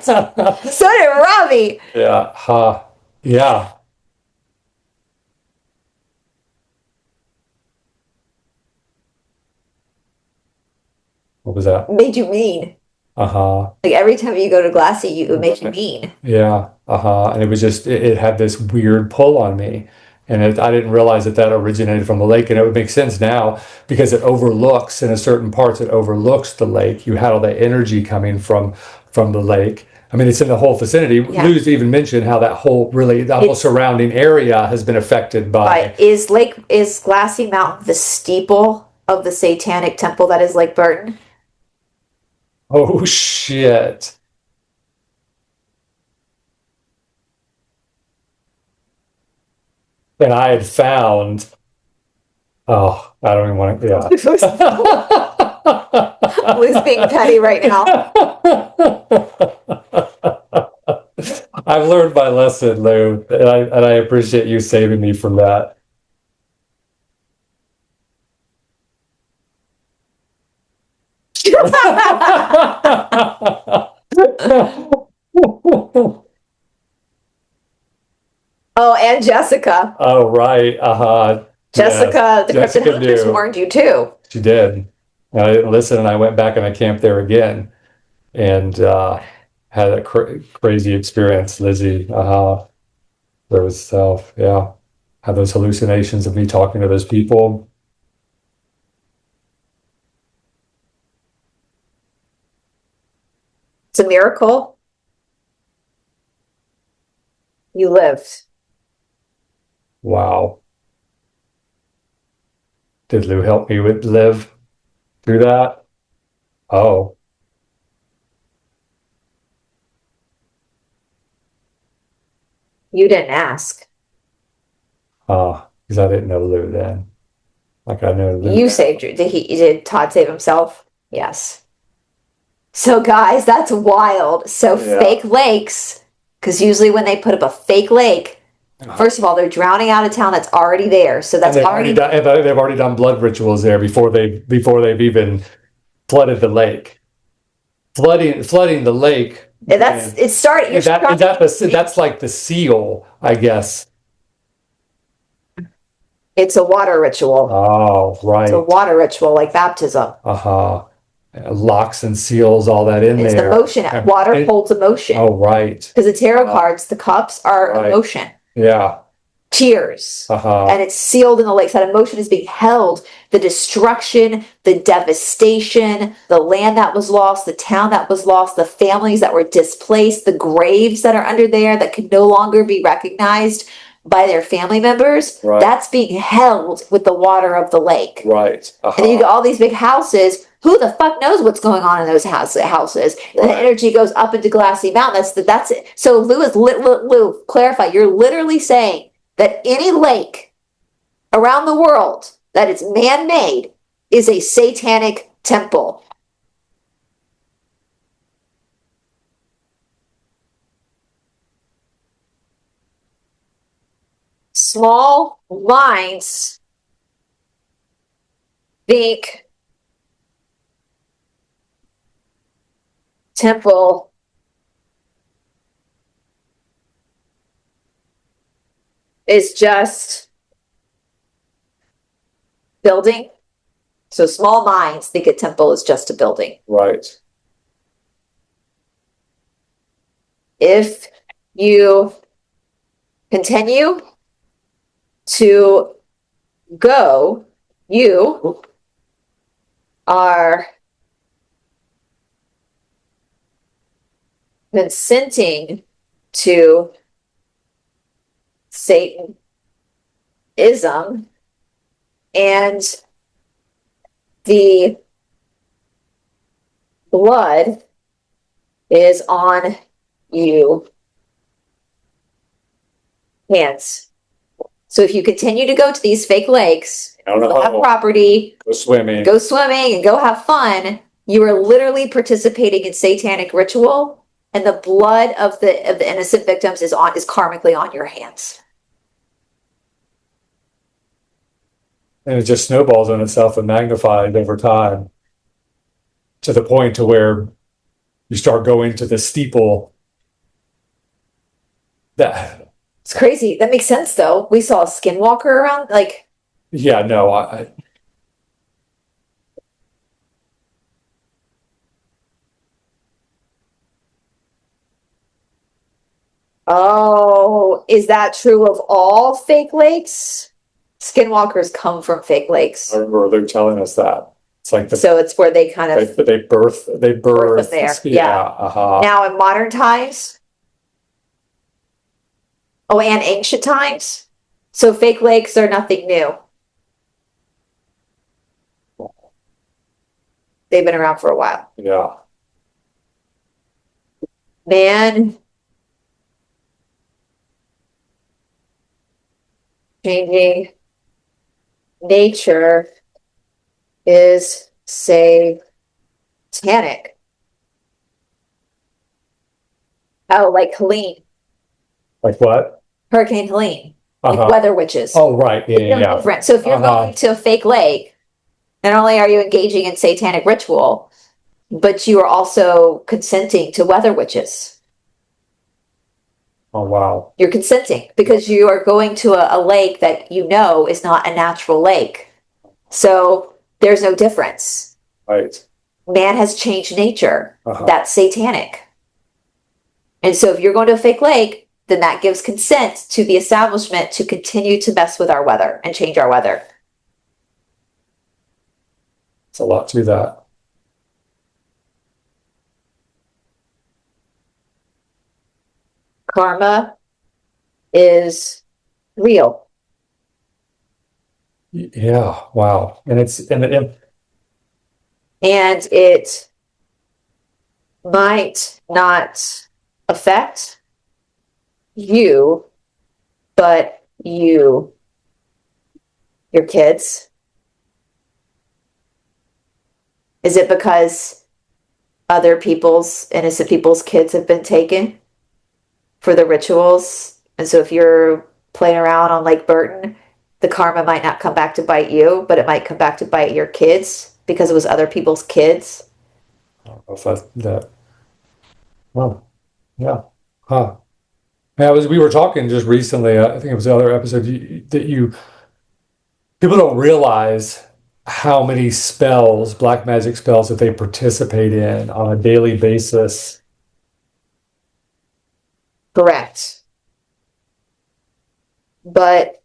So did Ravi. Yeah. Yeah. What was that? Made you mean. Like every time you go to Glassy, it makes you mean. Yeah. And it was just it had this weird pull on me, and I didn't realize that originated from the lake, and it would make sense now because it overlooks in a certain parts. It overlooks the lake. You had all that energy coming from the lake. I mean, it's in the whole vicinity. Yeah. Lou's even mentioned how that whole surrounding area has been affected by. Is Glassy Mountain the steeple of the Satanic Temple that is Lake Burton? Oh shit. And I had found I don't even want to Lou's being petty right now. I've learned my lesson, Lou, and I appreciate you saving me from that. Oh, and Jessica. Oh, right. Jessica, the Jessica Cryptid Huntress warned you too. She did. And I didn't listen, and I went back and I camped there again and had a crazy experience. Lizzy, there was had those hallucinations of me talking to those people. It's a miracle. You lived. Wow. Did Lou help me live through that? Oh, You didn't ask. because I didn't know Lou then. Like I know Lou You now. saved. Did Todd save himself? Yes. So guys, that's wild. So Yeah. fake lakes, because usually when they put up a fake lake, first of all, they're drowning out a town that's already there. So that's And they've already done blood rituals there before they've even flooded the lake. Flooding the lake. That's it. That's like the seal, I guess. It's a water ritual. Oh, right. It's a water ritual like baptism. Locks and seals, all that in It's there. the motion. Water holds emotion. Oh, right. Because the tarot cards, the cups are emotion. Yeah. Tears. And it's sealed in the lakes. That emotion is being held. The destruction, the devastation, the land that was lost, the town that was lost, the families that were displaced, the graves that are under there that can no longer be recognized by their family members. Right. That's being held with the water of the lake. Right. And then you got all these big houses. Who the fuck knows what's going on in those houses? And the energy goes up into Glassy Mountain. That's it. So Lou, clarify. You're literally saying that any lake around the world that is man-made is a satanic temple. Small minds think temple is just building. So small minds think a temple is just a building. Right. If you continue to go, you are consenting to Satanism, and the blood is on you hands. So if you continue to go to these fake lakes, have property, Go swimming, and go have fun, you are literally participating in satanic ritual, and the blood of the innocent victims is karmically on your hands. and it just snowballs on itself and magnifies over time to the point to where you start going to the steeple. That It's crazy. That makes sense though. We saw a skinwalker around, like. Yeah, no, Oh, is that true of all fake lakes? Skinwalkers come from fake lakes. I remember they're telling us that. It's like So it's where they kind of they birth them there. Yeah. Now in modern times, and ancient times, so fake lakes are nothing new. They've been around for a while. Yeah. Man changing nature is satanic. Oh, like Helene. Like what? Hurricane Helene. Like weather witches. Oh, right. Yeah. Different. So if you're going to a fake lake, not only are you engaging in satanic ritual, but you are also consenting to weather witches. Oh, wow. You're consenting because you are going to a lake that you know is not a natural lake. So there's no difference. Right. Man has changed nature. That's satanic. And so if you're going to a fake lake, then that gives consent to the establishment to continue to mess with our weather and change our weather. It's a lot to that. Karma is real. Yeah, wow. And And it might not affect you, but your kids. Is it because other people's, innocent people's kids have been taken for the rituals? And so if you're playing around on Lake Burton, the karma might not come back to bite you, but it might come back to bite your kids because it was other people's kids. I don't know if that, well, yeah. Huh. Yeah, we were talking just recently, I think it was the other episode, people don't realize how many spells, black magic spells that they participate in on a daily basis. Correct. But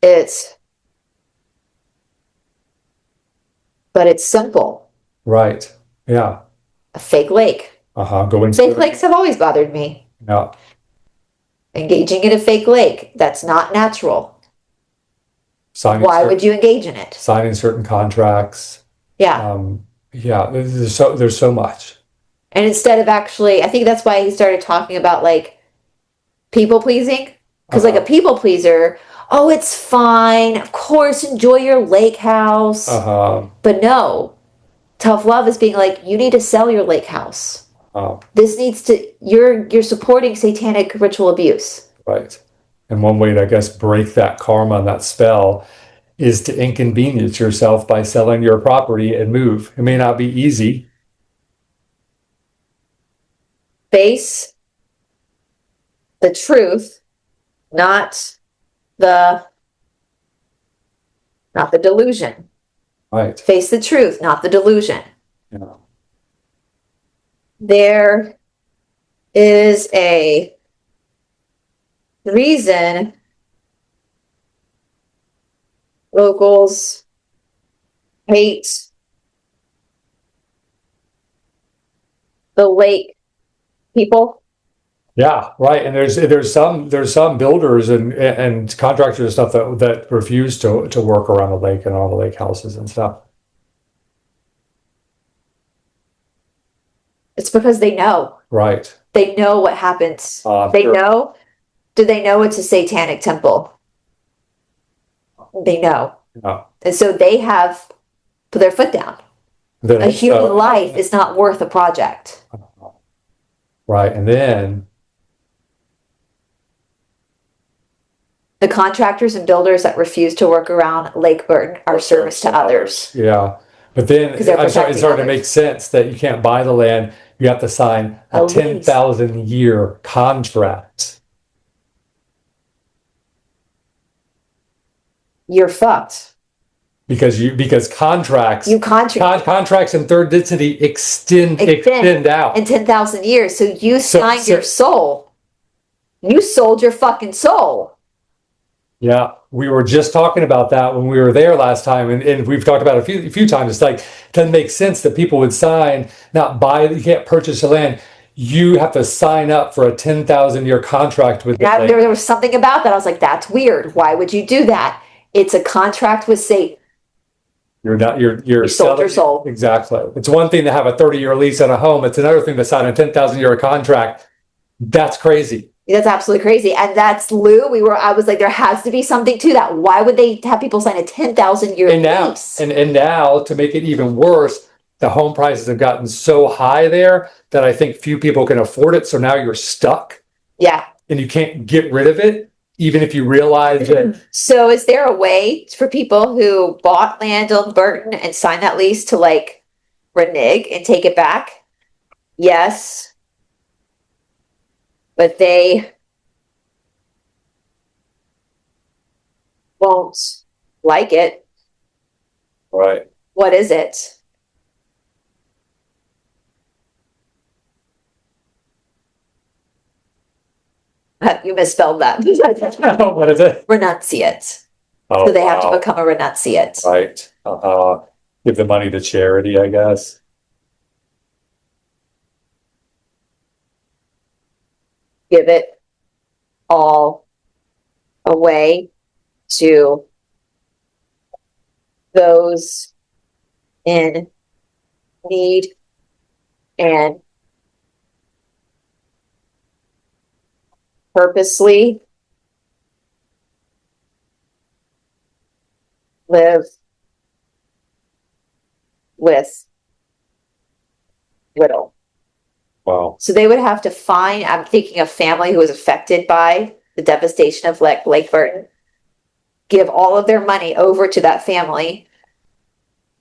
it's it's simple. Right. Yeah. A fake lake. Going Fake lakes have always bothered me. Yeah. Engaging in a fake lake, that's not natural. Why would you engage in it? Signing certain contracts. Yeah. Yeah, there's so much. And instead of actually, I think that's why he started talking about like people pleasing. Because like a people pleaser, oh, it's fine. Of course, enjoy your lake house. But no, tough love is being like, you need to sell your lake house. This needs to, you're supporting satanic ritual abuse. Right. And one way to, I guess, break that karma and that spell is to inconvenience yourself by selling your property and move. It may not be easy. Face the truth, not the delusion. Right. Face the truth, not the delusion. Yeah. There is a reason locals hate the lake people. Yeah, right. And there's some builders and contractors and stuff that refuse to work around the lake and all the lake houses and stuff. It's because they know. Right. They know what happens. They Sure. know. Do they know it's a satanic temple? They know. Yeah. And so they have put their foot down. A human life is not worth a project. Right. And then the contractors and builders that refuse to work around Lake Burton are service to others. Yeah. But then it's starting to make sense that you can't buy the land. You have to sign a 10,000 year contract. You're fucked. Because contracts contracts in third density extend out in 10,000 years. So you signed your soul. You sold your fucking soul. Yeah, we were just talking about that when we were there last time, and we've talked about it a few times. It's like, it doesn't make sense that people would sign, not buy, you can't purchase the land. You have to sign up for a 10,000 year contract with the land. There was something about that. I was like, that's weird. Why would you do that? It's a contract with Satan. You sold your soul. Exactly. It's one thing to have a 30-year lease on a home. It's another thing to sign a 10,000 year contract. That's crazy. That's absolutely crazy. And that's Lou. I was like, there has to be something to that. Why would they have people sign a 10,000 year lease? And now to make it even worse, the home prices have gotten so high there that I think few people can afford it. So now you're stuck. Yeah. And you can't get rid of it, even if you realize that. So is there a way for people who bought land on Burton and signed that lease to like renege and take it back? Yes. But they won't like it. Right. What is it? You misspelled that. What is it? Renunciate. So they have to become a renunciate. Right. Give the money to charity, I guess. Give it all away to those in need and purposely live with little. Wow. So they would have to find, I'm thinking a family who was affected by the devastation of Lake Burton, give all of their money over to that family,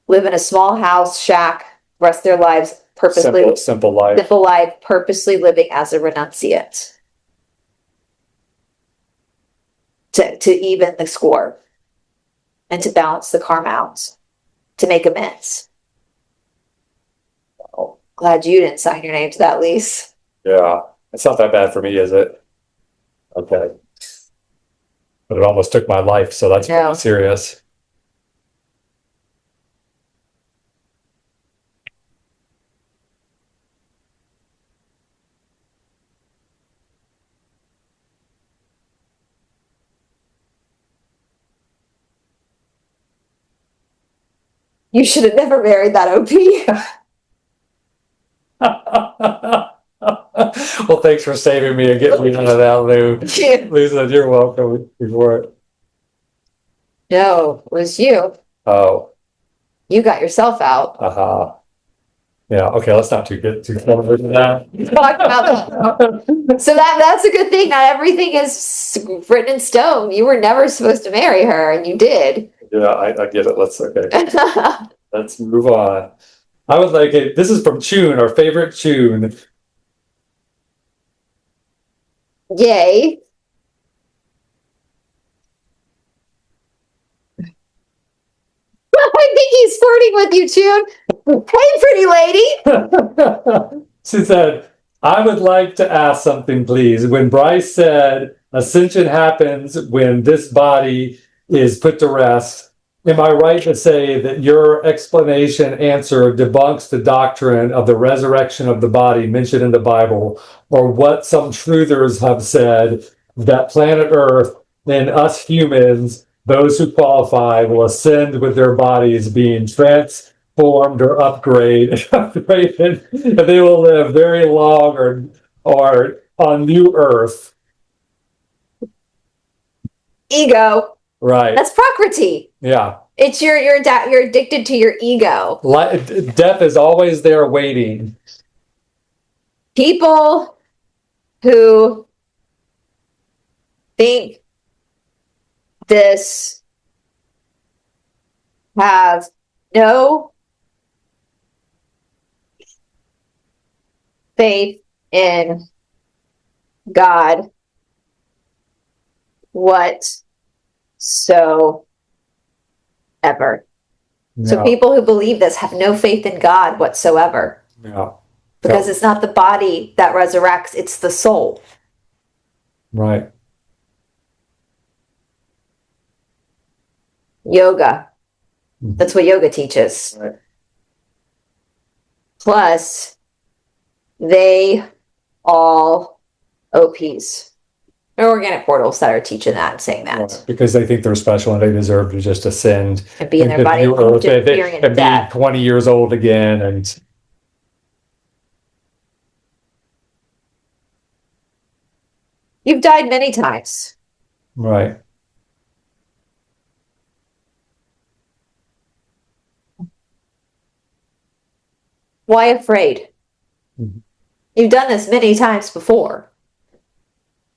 live in a small house, shack, rest of their lives purposely Simple life. Simple life, purposely living as a renunciate. To even the score and to balance the karma out, to make amends. Oh, glad you didn't sign your name to that lease. Yeah, it's not that bad for me, is it? Okay. But it almost took my life, so that's pretty serious. You should have never married that OP. Well, thanks for saving me and getting me out of that, Lou. Lisa, you're welcome for it. No, it was you. Oh. You got yourself out. Uh-huh. Yeah, okay, let's not get too far into that. Talk about that. So that's a good thing. Not everything is written in stone. You were never supposed to marry her, and you did. Yeah, I get it. Let's move on. I would like it. This is from Chun, our favorite Chun. Yay. I think he's flirting with you, Chun. Hey, pretty lady. She said, I would like to ask something, please. When Bryce said ascension happens when this body is put to rest, am I right to say that your explanation answer debunks the doctrine of the resurrection of the body mentioned in the Bible, or what some truthers have said, that planet Earth and us humans, those who qualify, will ascend with their bodies being transformed or upgraded, and they will live very long or on new Earth? Ego. Right. That's Prakriti. Yeah. It's you're addicted to your ego. Death is always there waiting. People who think this have no faith in God whatsoever. Yeah. So people who believe this have no faith in God whatsoever. Yeah. Because it's not the body that resurrects, it's the soul. Right. Yoga. That's what yoga teaches. Right. Plus, they all OPs. They're organic portals that are teaching that and saying that. Right. Because they think they're special and they deserve to just ascend and be in their body and be 20 years old again. And you've died many times. right. Why afraid? Mm-hmm. You've done this many times before.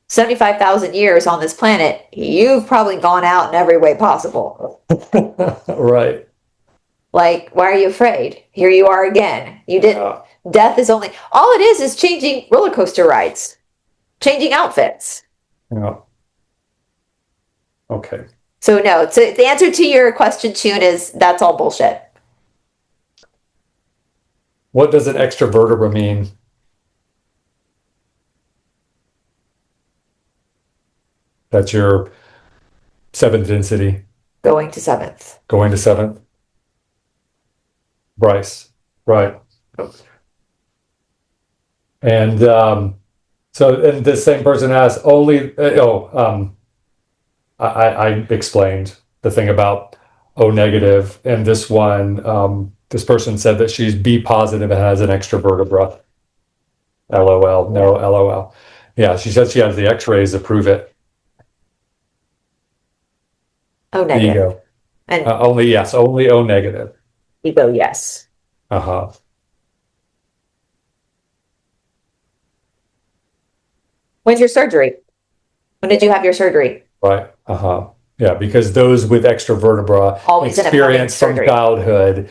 75,000 years on this planet, you've probably gone out in every way possible. Right. Like, why are you afraid? Here you are again. You didn't. Yeah. Death is only, all it is changing roller coaster rides, changing outfits. Yeah. Okay. So no, the answer to your question, Chun, is that's all bullshit. What does an extra vertebra mean? That's your seventh density. Going to seventh. Going to seventh. Bryce. Right. And and this same person asked I explained the thing about O negative, and this one, this person said that she's B positive and has an extra vertebra. LOL, no, LOL. Yeah, she said she has the X-rays to prove it. O negative. Ego. And Only O negative. ego, yes. Uh-huh. When's your surgery? When did you have your surgery? Right. Uh-huh. Yeah, because those with extra vertebra Always end up having experience from surgery. childhood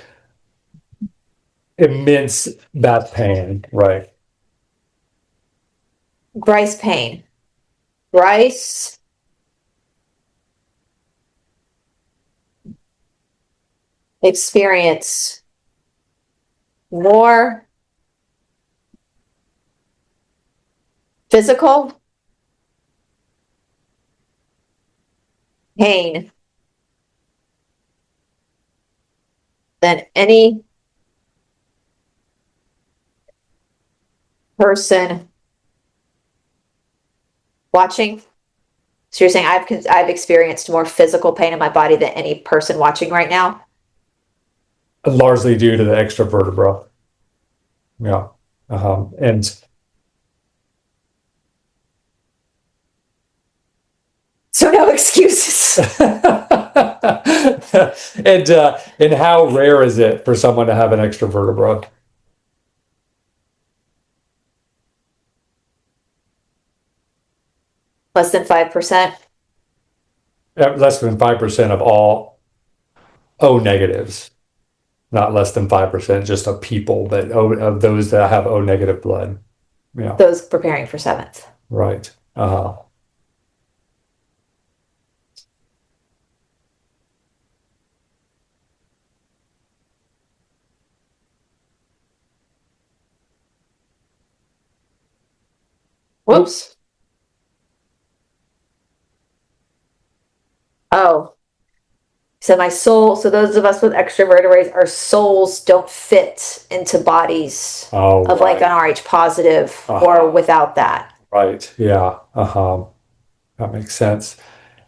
immense back pain. Right. Bryce pain. Bryce experience more physical pain than any person watching. So you're saying I've experienced more physical pain in my body than any person watching right now? Largely due to the extra vertebra. Yeah. And so no excuses. and how rare is it for someone to have an extra vertebra? Less than 5%. Less than 5% of all O negatives. Not less than 5% just of people, but of those that have O negative blood. Yeah. Those preparing for seventh. Right. Whoops. Oh. So my soul, so those of us with extra vertebrae, our souls don't fit into bodies of like an Rh positive or without that. Right. Yeah. That makes sense.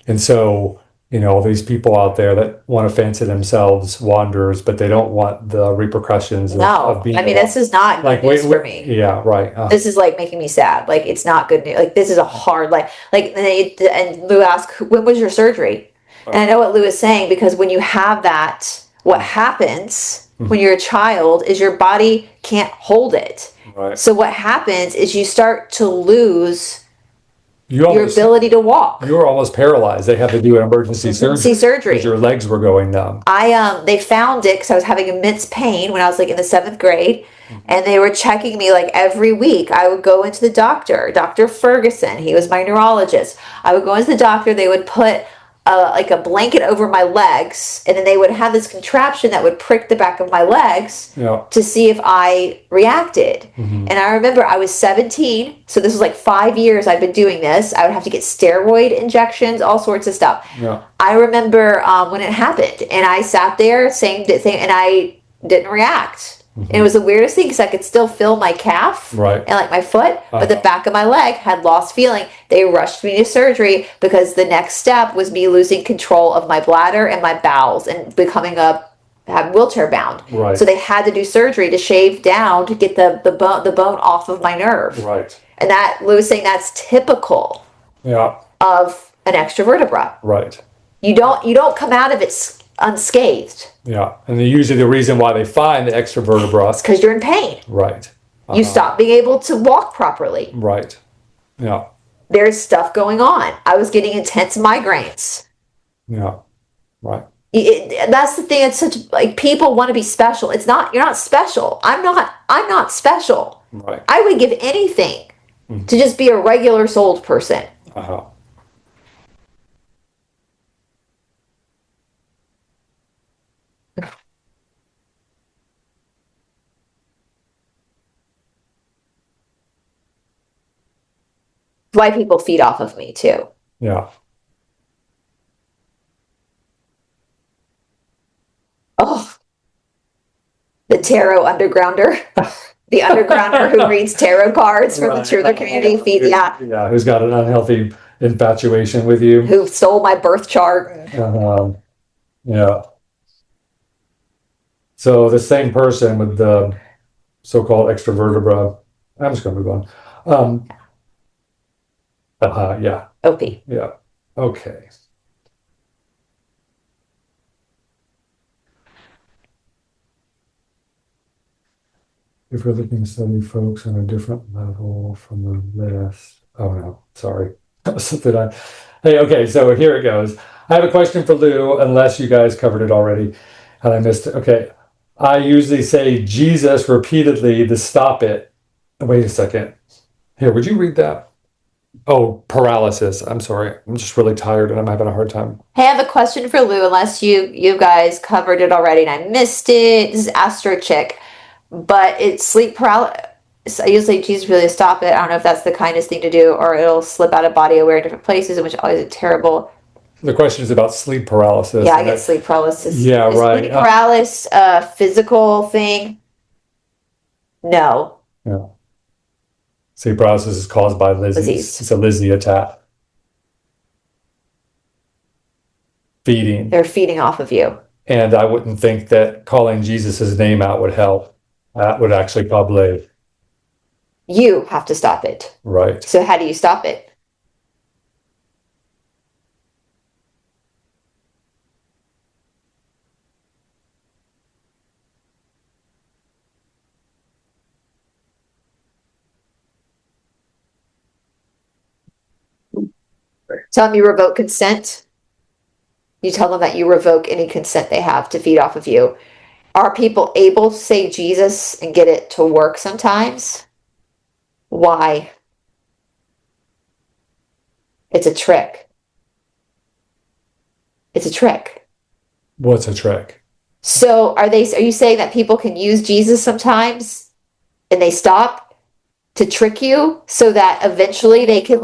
And so, all these people out there that want to fancy themselves wanderers, but they don't want the repercussions of being. I mean, this is not good news for me. Yeah, right. This is like making me sad. Like, it's not good news. Like, this is a hard, and Lou asked, when was your surgery? And I know what Lou is saying, because when you have that, what happens when you're a child is your body can't hold it. Right. So what happens is you start to lose your ability to walk. You were almost paralyzed. They had to do an emergency surgery because your legs were going numb. They found it because I was having immense pain when I was like in the 7th grade, and they were checking me like every week. I would go into the doctor, Dr. Ferguson. He was my neurologist. I would go into the doctor. They would put like a blanket over my legs, and then they would have this contraption that would prick the back of my legs to see if I reacted. And I remember I was 17, so this was like 5 years I've been doing this. I would have to get steroid injections, all sorts of stuff. I remember when it happened, and I sat there saying, and I didn't react. And it was the weirdest thing because I could still feel my calf and like my foot, but the back of my leg had lost feeling. They rushed me to surgery because the next step was me losing control of my bladder and my bowels and becoming wheelchair bound. So they had to do surgery to shave down to get the bone off of my nerve. And that Lou was saying that's typical of an extra vertebra. You don't come out of it unscathed. And usually the reason why they find the extra vertebra is because you're in pain. You stop being able to walk properly. There's stuff going on. I was getting intense migraines. That's the thing. It's such like people want to be special. It's not. You're not special. I'm not special. I would give anything to just be a regular souled person. Why people feed off of me too. Oh, the tarot undergrounder. The undergrounder who reads tarot cards from the truther community. Who's got an unhealthy infatuation with you. Who stole my birth chart. So the same person with the so-called extra vertebra. I'm just going to move on. Yeah. OP. Yeah. Okay. If we're looking to study folks on a different level from the list. Oh no, sorry. Hey, okay, so here it goes. I have a question for Lou, unless you guys covered it already and I missed it. Okay. I usually say Jesus repeatedly to stop it. Wait a second. Here, would you read that? Oh, paralysis. I'm sorry. I'm just really tired and I'm having a hard time. Hey, I have a question for Lou, unless you guys covered it already and I missed it. This is Astro Chick, but it's sleep paralysis. I usually Jesus really stop it. I don't know if that's the kindest thing to do, or it'll slip out of body aware in different places, which always is terrible. The question is about sleep paralysis. Yeah, I get sleep paralysis. Yeah, Is right. sleep paralysis a physical thing? No. Yeah. Sleep paralysis is caused by Lizzy's. It's a Lizzy attack. Feeding. They're feeding off of you. And I wouldn't think that calling Jesus' name out would help. That would actually probably. You have to stop it. Right. So how do you stop it? Tell them you revoke consent. You tell them that you revoke any consent they have to feed off of you. Are people able to say Jesus and get it to work sometimes? Why? It's a trick. It's a trick. What's a trick? So are you saying that people can use Jesus sometimes and they stop to trick you so that eventually they can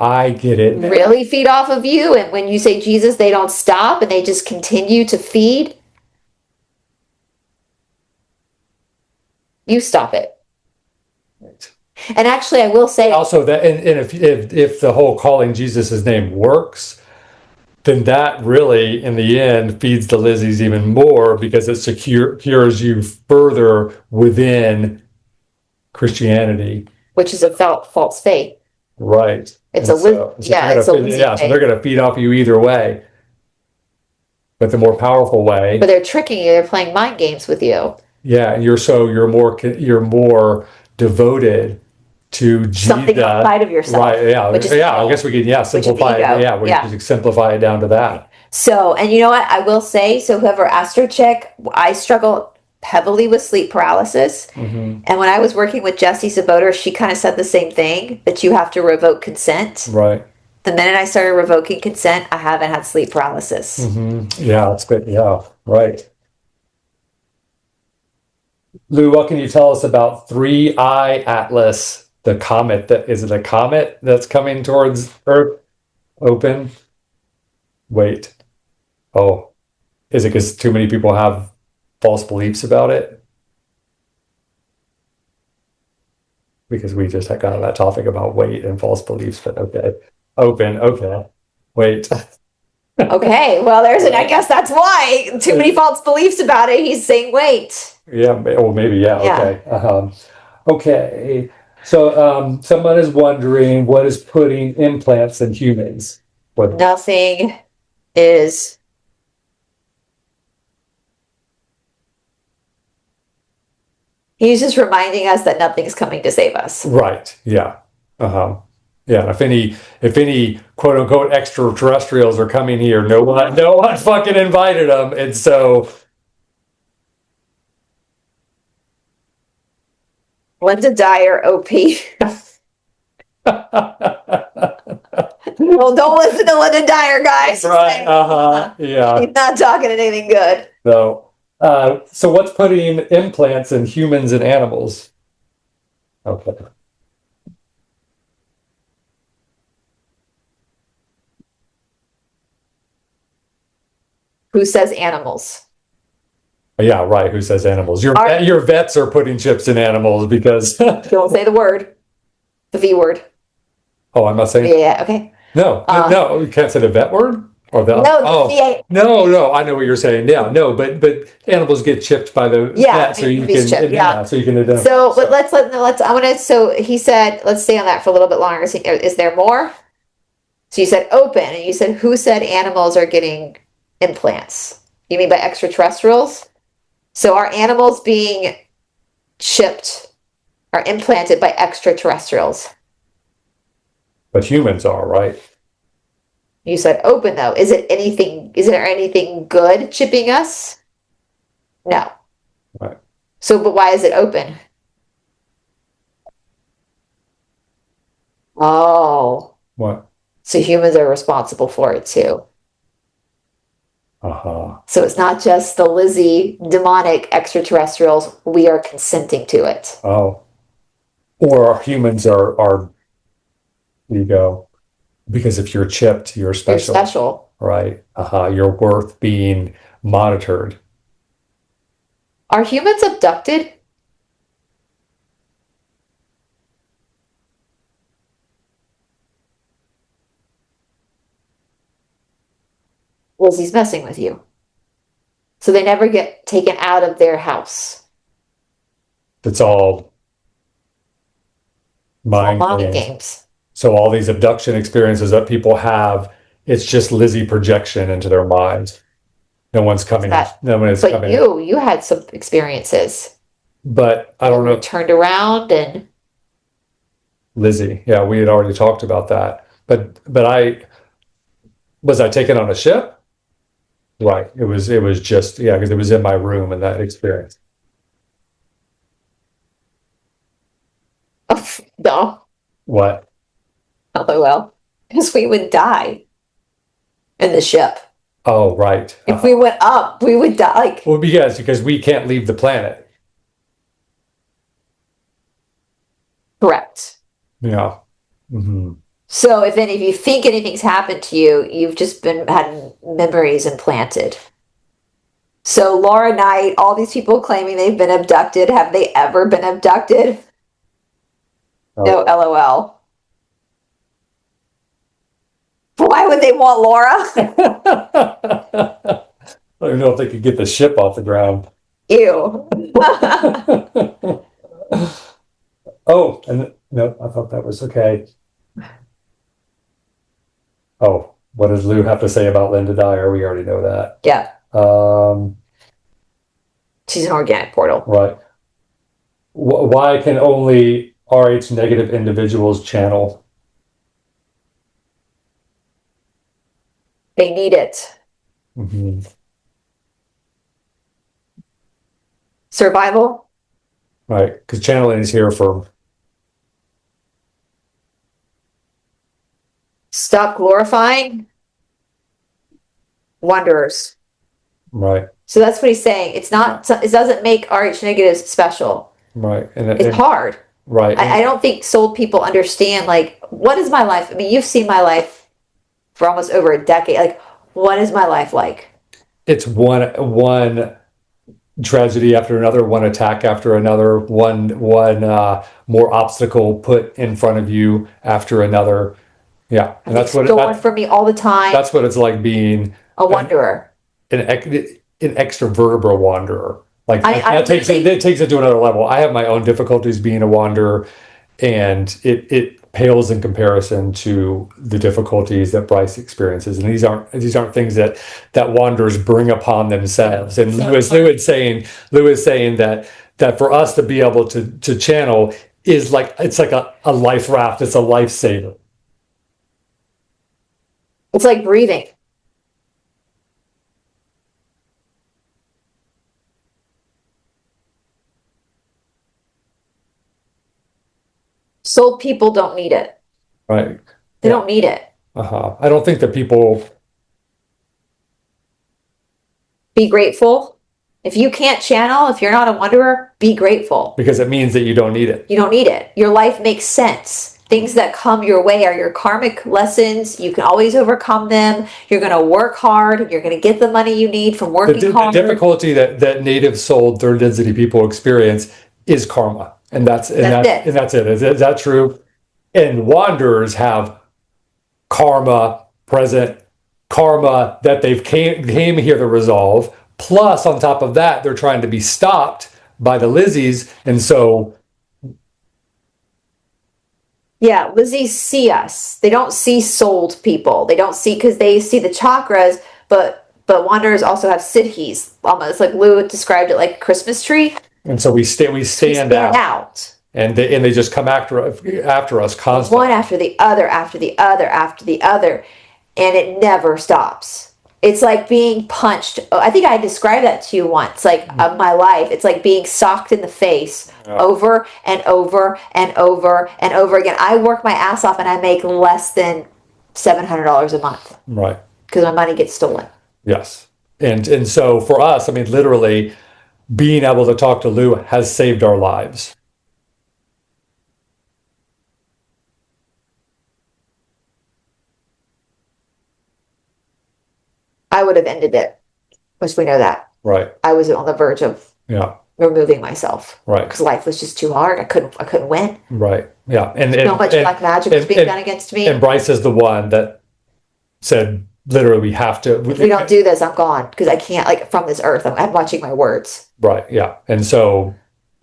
I get it. Really feed off of you, and when you say Jesus, they don't stop and they just continue to feed? You stop it. Right. And actually, I will say also that, and if the whole calling Jesus' name works, then that really, in the end, feeds the Lizzies even more because it secures you further within Christianity, which is a false faith. Right. It's Lizzy so they're going to feed off you either way, but the more powerful way. But they're tricking you. They're playing mind games with you. Yeah, and you're more devoted to Jesus. Something outside of yourself. Right. Yeah. I guess we could simplify it. Yeah, we could simplify it down to that. So, and you know what I will say? So whoever asked her chick, I struggle heavily with sleep paralysis. Mm-hmm. And when I was working with Jessie Saboter, she kind of said the same thing, that you have to revoke consent. Right. The minute I started revoking consent, I haven't had sleep paralysis. Mm-hmm. Yeah, that's good. Yeah, right. Lou, what can you tell us about 3I Atlas, the comet? Is it a comet that's coming towards Earth? Open. Wait. Oh, is it because too many people have false beliefs about it? Because we just got on that topic about weight and false beliefs, but okay. Open. Okay. Wait. Okay, well, I guess that's why. Too many false beliefs about it. He's saying wait. Yeah, well, maybe, yeah. Okay. Okay. So someone is wondering, what is putting implants in humans? Nothing is. He's just reminding us that nothing's coming to save us. Right. Yeah. Yeah. If any quote unquote extraterrestrials are coming here, no one fucking invited them, and so. Linda Dyer, OP. Well, don't listen to Linda Dyer, guys. Right. Yeah. He's not talking anything good. No. So what's putting implants in humans and animals? Okay. Who says animals? Yeah, right. Who says animals? Your vets are putting chips in animals because. Don't say the word. The V word. Oh, I'm not saying. Yeah. Okay. No, you can't say the vet word. Or the no, I know what you're saying. Yeah, no, but animals get chipped by the vet, so you can so you can identify. So, but let's I want to. So he said, let's stay on that for a little bit longer. Is there more? So you said open, and you said who said animals are getting implants? You mean by extraterrestrials? So are animals being chipped or implanted by extraterrestrials? But humans are, right? You said open though. Is there anything good chipping us? No. Right. So, but why is it open? Oh. What? So humans are responsible for it too. Uh-huh. So it's not just the Lizzy demonic extraterrestrials. We are consenting to it. Oh. Or humans are ego. Because if you're chipped, you're special. You're special. Right. You're worth being monitored. Are humans abducted? Lizzy's messing with you. So they never get taken out of their house. It's all mind games. So all these abduction experiences that people have, it's just Lizzy projection into their minds. No one's coming. No one is coming. But you had some experiences. But I don't know. Turned around and Lizzy, yeah, we had already talked about that. But I taken on a ship? Right. It was just because it was in my room in that experience. Oh, no. What? Oh well, because we would die in the ship. Oh, right. If we went up, we would die. Well, because we can't leave the planet. Correct. Yeah. Mm-hmm. So if any of you think anything's happened to you, you've just had memories implanted. So Laura Knight, all these people claiming they've been abducted, have they ever been abducted? Oh. No, LOL. Why would they want Laura? I don't even know if they could get the ship off the ground. Ew. Oh, and no, I thought that was okay. Oh, what does Lou have to say about Linda Dyer? We already know that. Yeah. She's an organic portal. Right. Why can only RH negative individuals channel? They need it. Mm-hmm. Survival? Right, because channeling is here for... Stop glorifying wanderers. Right. So that's what he's saying. It's not. It doesn't make RH negatives special. Right. It's hard. Right. I don't think soul people understand, like, what is my life? I mean, you've seen my life for almost over a decade. Like, what is my life like? It's one tragedy after another, one attack after another, one more obstacle put in front of you after another. Yeah, and that's what stolen from me all the time. That's what it's like being a wanderer, an extra vertebra wanderer. Like it takes it to another level. I have my own difficulties being a wanderer, and it pales in comparison to the difficulties that Bryce experiences. And these aren't things that wanderers bring upon themselves. And Lou is saying that for us to be able to channel is like, it's like a life raft. It's a lifesaver. It's like breathing. Soul people don't need it. Right. They don't need it. I don't think that people... Be grateful. If you can't channel, if you're not a wanderer, be grateful. Because it means that you don't need it. You don't need it. Your life makes sense. Things that come your way are your karmic lessons. You can always overcome them. You're going to work hard. You're going to get the money you need from working hard. The difficulty that native soul third density people experience is karma. And that's it. Is that true? And wanderers have karma present karma that they've came here to resolve. Plus, on top of that, they're trying to be stopped by the Lizzies, and so Yeah, Lizzies see us. They don't see souled people. They don't see, because they see the chakras, but wanderers also have siddhis, almost like Lou described it, like a Christmas tree. and so we stand out. And they just come after us constantly. One after the other, after the other, after the other, and it never stops. It's like being punched. I think I described that to you once, like of my life. It's like being socked in the face over and over and over and over again. I work my ass off and I make less than $700 a month. Right. Because my money gets stolen. Yes. And so for us, I mean, literally being able to talk to Lou has saved our lives. I would have ended it, which we know that. Right. I was on the verge of removing myself. Right. Because life was just too hard. I couldn't win. Right. Yeah. And so much black magic was being done against me. And Bryce is the one that said, literally, we have to. If we don't do this, I'm gone, because I can't, like, from this earth. I'm watching my words. Right. Yeah. And so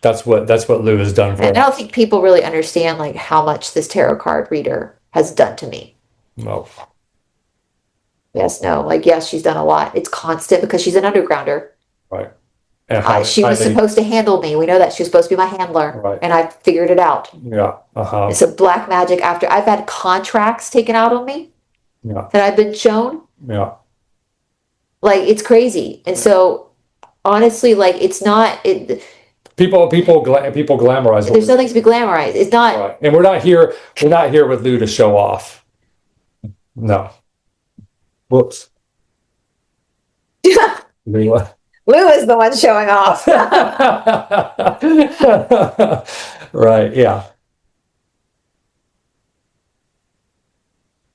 that's what Lou has done for us. And I don't think people really understand, like, how much this tarot card reader has done to me. No. Yes, no. Like, yes, she's done a lot. It's constant because she's an undergrounder. Right. And she was supposed to handle me. We know that. She was supposed to be my handler. Right. And I figured it out. Yeah. It's a black magic after I've had contracts taken out on me. Yeah. That I've been shown. Yeah. Like, it's crazy. And so, honestly, like, it's not... People glamorize. There's nothing to be glamorized. It's not... Right. And we're not here with Lou to show off. No. Whoops. Lou is the one showing off. Right, yeah.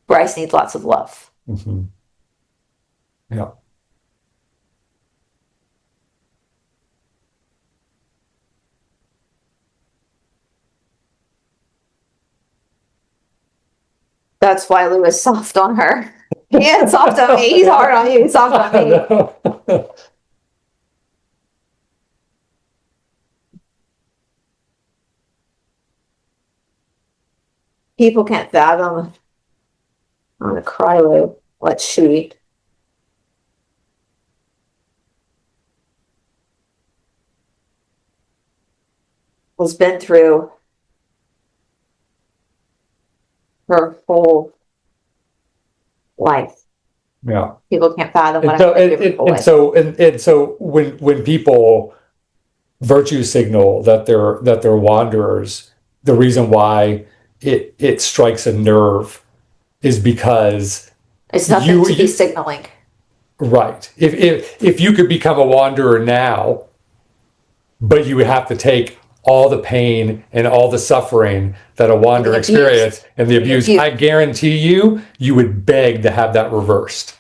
Bryce needs lots of love. Mm-hmm. Yeah. That's why Lou is soft on her. He ain't soft on me. He's hard on you. He's soft on me. People can't fathom. I'm gonna cry, Lou. Let's shoot. Has been through her whole life. Yeah. People can't fathom what so when people virtue signal that they're wanderers, the reason why it strikes a nerve is because it's nothing to be signaling. Right. If you could become a wanderer now, but you would have to take all the pain and all the suffering that a wanderer experienced and the abuse, I guarantee you would beg to have that reversed.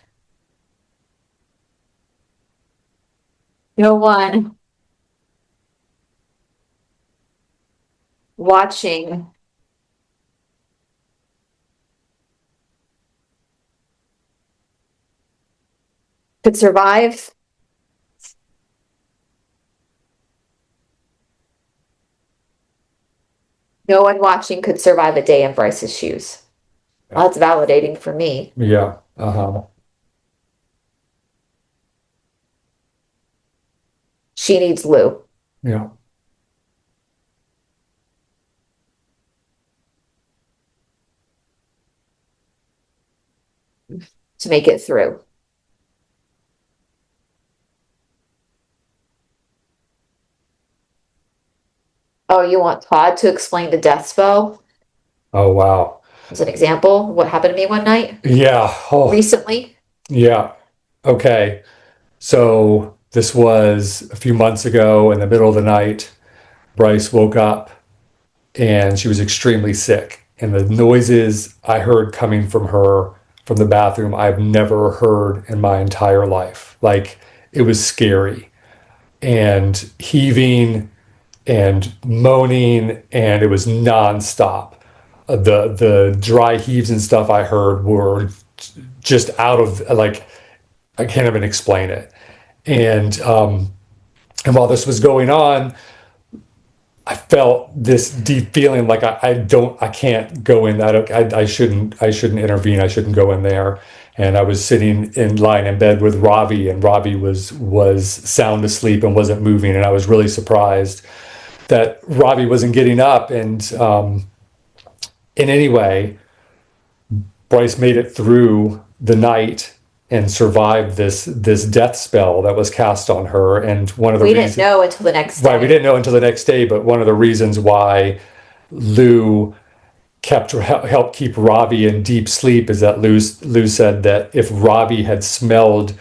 No one watching could survive no one watching could survive a day in Bryce's shoes. Well, that's validating for me. Yeah. Uh-huh. She needs Lou. Yeah. To make it through. Oh, you want Todd to explain the death spell? Oh, wow. As an example, what happened to me one night? Yeah. Oh. Recently? Yeah. Okay. So this was a few months ago in the middle of the night. Bryce woke up and she was extremely sick. And the noises I heard coming from her from the bathroom, I've never heard in my entire life. Like, it was scary and heaving and moaning, and it was nonstop. The dry heaves and stuff I heard were just out of, like, I can't even explain it. And while this was going on, I felt this deep feeling like I can't go in that. I shouldn't intervene. I shouldn't go in there. And I was lying in bed with Ravi, and Ravi was sound asleep and wasn't moving. And I was really surprised that Ravi wasn't getting up. And in any way, Bryce made it through the night and survived this death spell that was cast on her. And one of the reasons, didn't know until the next day. Right, we didn't know until the next day. But one of the reasons why Lou helped keep Ravi in deep sleep is that Lou said that if Ravi had smelled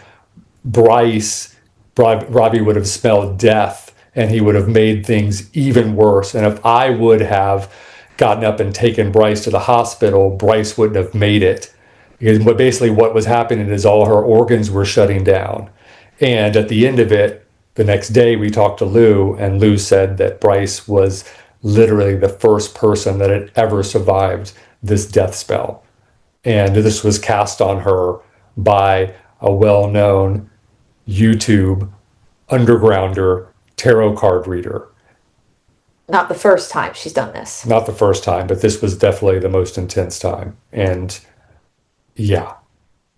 Bryce, Ravi would have smelled death, and he would have made things even worse. And if I would have gotten up and taken Bryce to the hospital, Bryce wouldn't have made it. Because basically what was happening is all her organs were shutting down. And at the end of it, the next day we talked to Lou, and Lou said that Bryce was literally the first person that had ever survived this death spell. And this was cast on her by a well-known YouTube undergrounder tarot card reader. Not the first time she's done this. Not the first time, but this was definitely the most intense time. And yeah.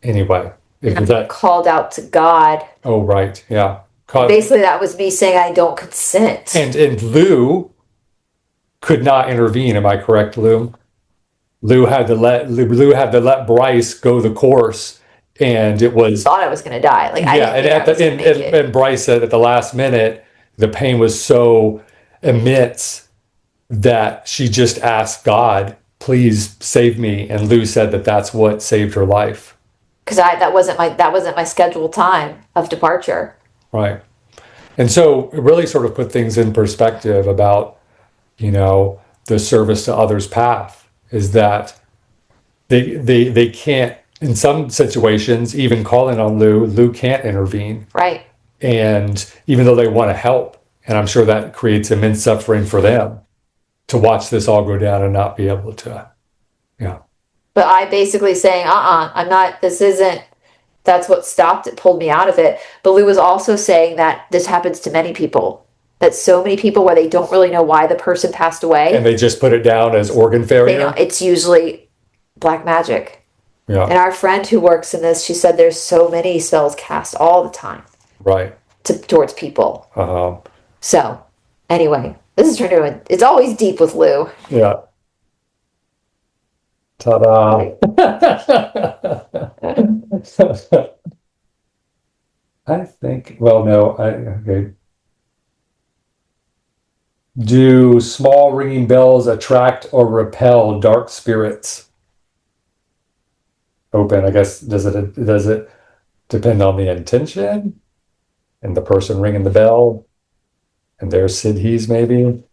Anyway, it was that called out to God. Oh, right. Yeah. Basically, that was me saying I don't consent. And Lou could not intervene. Am I correct, Lou? Lou had to let Bryce go the course, and it was. Thought I was going to die. Like I didn't think I was gonna make it. And Bryce said at the last minute, the pain was so immense that she just asked God, "Please save me." And Lou said that that's what saved her life. Because that wasn't my scheduled time of departure. Right. And so it really sort of put things in perspective about, the service to others path is that they can't, in some situations, even calling on Lou can't intervene. Right. And even though they want to help, and I'm sure that creates immense suffering for them to watch this all go down and not be able to, yeah. But I basically saying, I'm not, that's what stopped it, pulled me out of it. But Lou was also saying that this happens to many people. That so many people where they don't really know why the person passed away. And they just put it down as organ failure? It's usually black magic. Yeah. And our friend who works in this, she said there's so many spells cast all the time. Right. Towards people. Uh-huh. So, anyway, this is turned into it's always deep with Lou. Yeah. Ta-da. I think, well, no, okay. Do small ringing bells attract or repel dark spirits? Open, I guess, does it depend on the intention and the person ringing the bell and their siddhis maybe?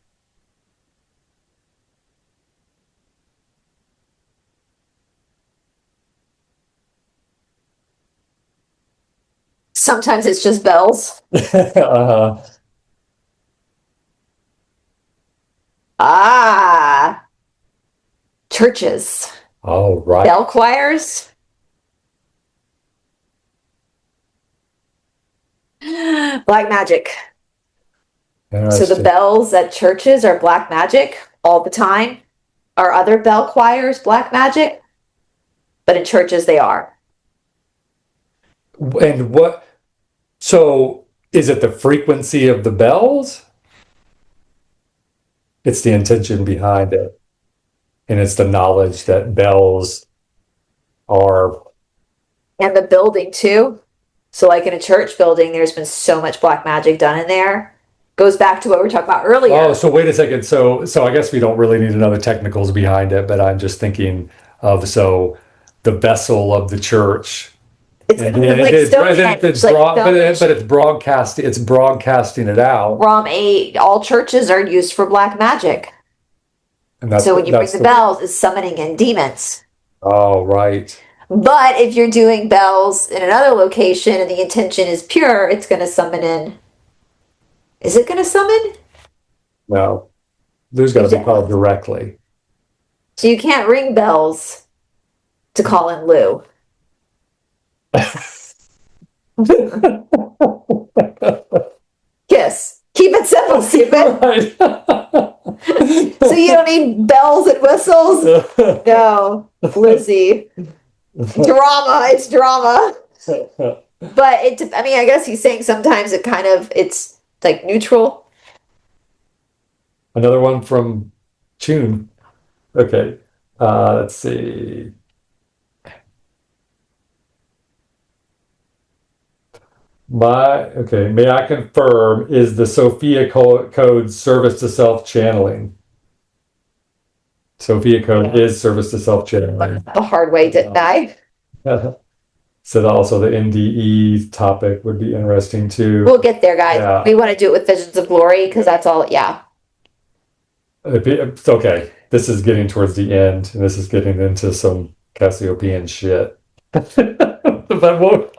Sometimes it's just bells. Uh-huh. Churches. Oh, right. Bell choirs. Black magic. So the bells at churches are black magic all the time. Are other bell choirs black magic? But in churches they are. And so is it the frequency of the bells? It's the intention behind it. And it's the knowledge that bells are. And the building too. So like in a church building, there's been so much black magic done in there. Goes back to what we were talking about earlier. Oh, so wait a second. So I guess we don't really need to know the technicals behind it, but I'm just thinking of, the vessel of the church. It's but it's broadcasting it out. Rom 8, all churches are used for black magic. And so when you ring the bells, it's summoning in demons. Oh, right. But if you're doing bells in another location and the intention is pure, it's going to summon in. Is it going to summon? No. There's got to be called directly. So you can't ring bells to call in Lou. Kiss. Keep it simple, stupid. Right. So you don't need bells and whistles? No, Lizzy. Drama. It's drama. But I mean, I guess he's saying sometimes it's like neutral. Another one from June. Okay. Let's see. May I confirm, is the Sophia code service to self channeling? Sophia code is service to self channeling. The hard way, didn't I? So also the NDE topic would be interesting too. We'll get there, guys. Yeah. We want to do it with Visions of Glory because that's all, yeah. It's okay. This is getting towards the end, and this is getting into some Cassiopean shit. But we'll...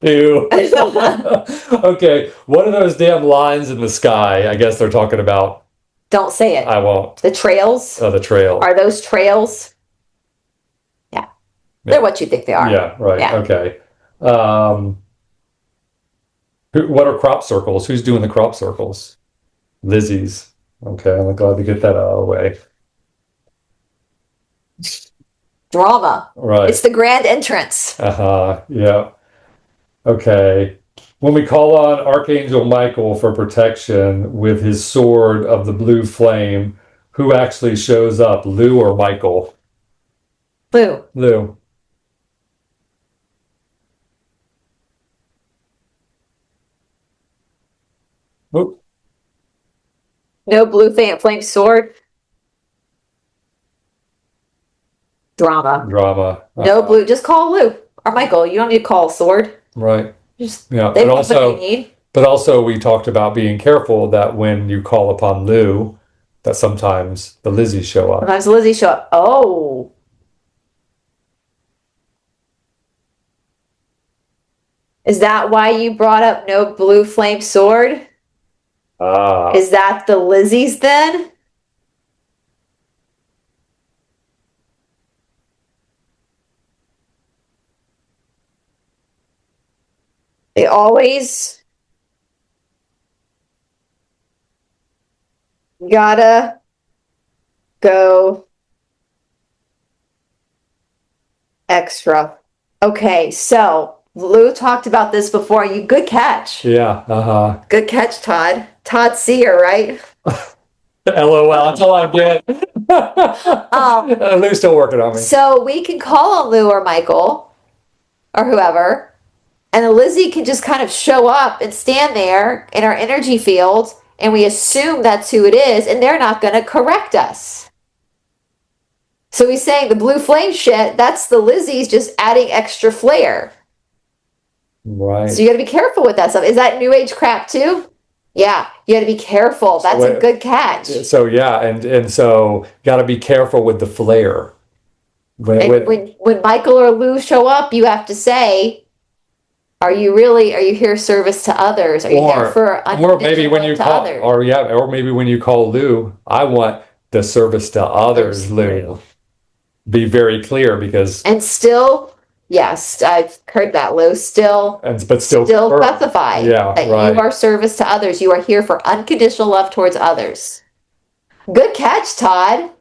Ew. Okay, what are those damn lines in the sky? I guess they're talking about. Don't say it. I won't. The trails? Oh, the trail. Are those trails? Yeah. They're what you think they are. Yeah, right. Yeah. Okay. What are crop circles? Who's doing the crop circles? Lizzy's. Okay, I'm glad to get that out of the way. Drama. Right. It's the grand entrance. Yeah. Okay. When we call on Archangel Michael for protection with his sword of the blue flame, who actually shows up, Lou or Michael? Lou. Lou. Oop. No blue flame sword. Drama. No blue. Just call Lou or Michael. You don't need to call sword. Right. Just yeah. They what you need. But also we talked about being careful that when you call upon Lou, that sometimes the Lizzy show up. Sometimes Lizzy show up. Oh. Is that why you brought up no blue flame sword? Is that the Lizzy's then? They always gotta go extra. Okay, so Lou talked about this before. Good catch. Yeah. Good catch, Todd. Todd Sear, right? LOL. That's all I get. Lou's still working on me. So we can call on Lou or Michael or whoever, and the Lizzy can just kind of show up and stand there in our energy field, and we assume that's who it is, and they're not going to correct us. So he's saying the blue flame shit, that's the Lizzy's just adding extra flair. Right. So you got to be careful with that stuff. Is that New Age crap too? Yeah, you got to be careful. That's a good catch. So yeah, and so got to be careful with the flair. When Michael or Lou show up, you have to say, are you here service to others? Are you there for or maybe when you call others? Or maybe when you call Lou, I want the service to others, Lou. Be very clear because yes, I've heard that, Lou. Still specify that you are service to others. You are here for unconditional love towards others. Good catch, Todd.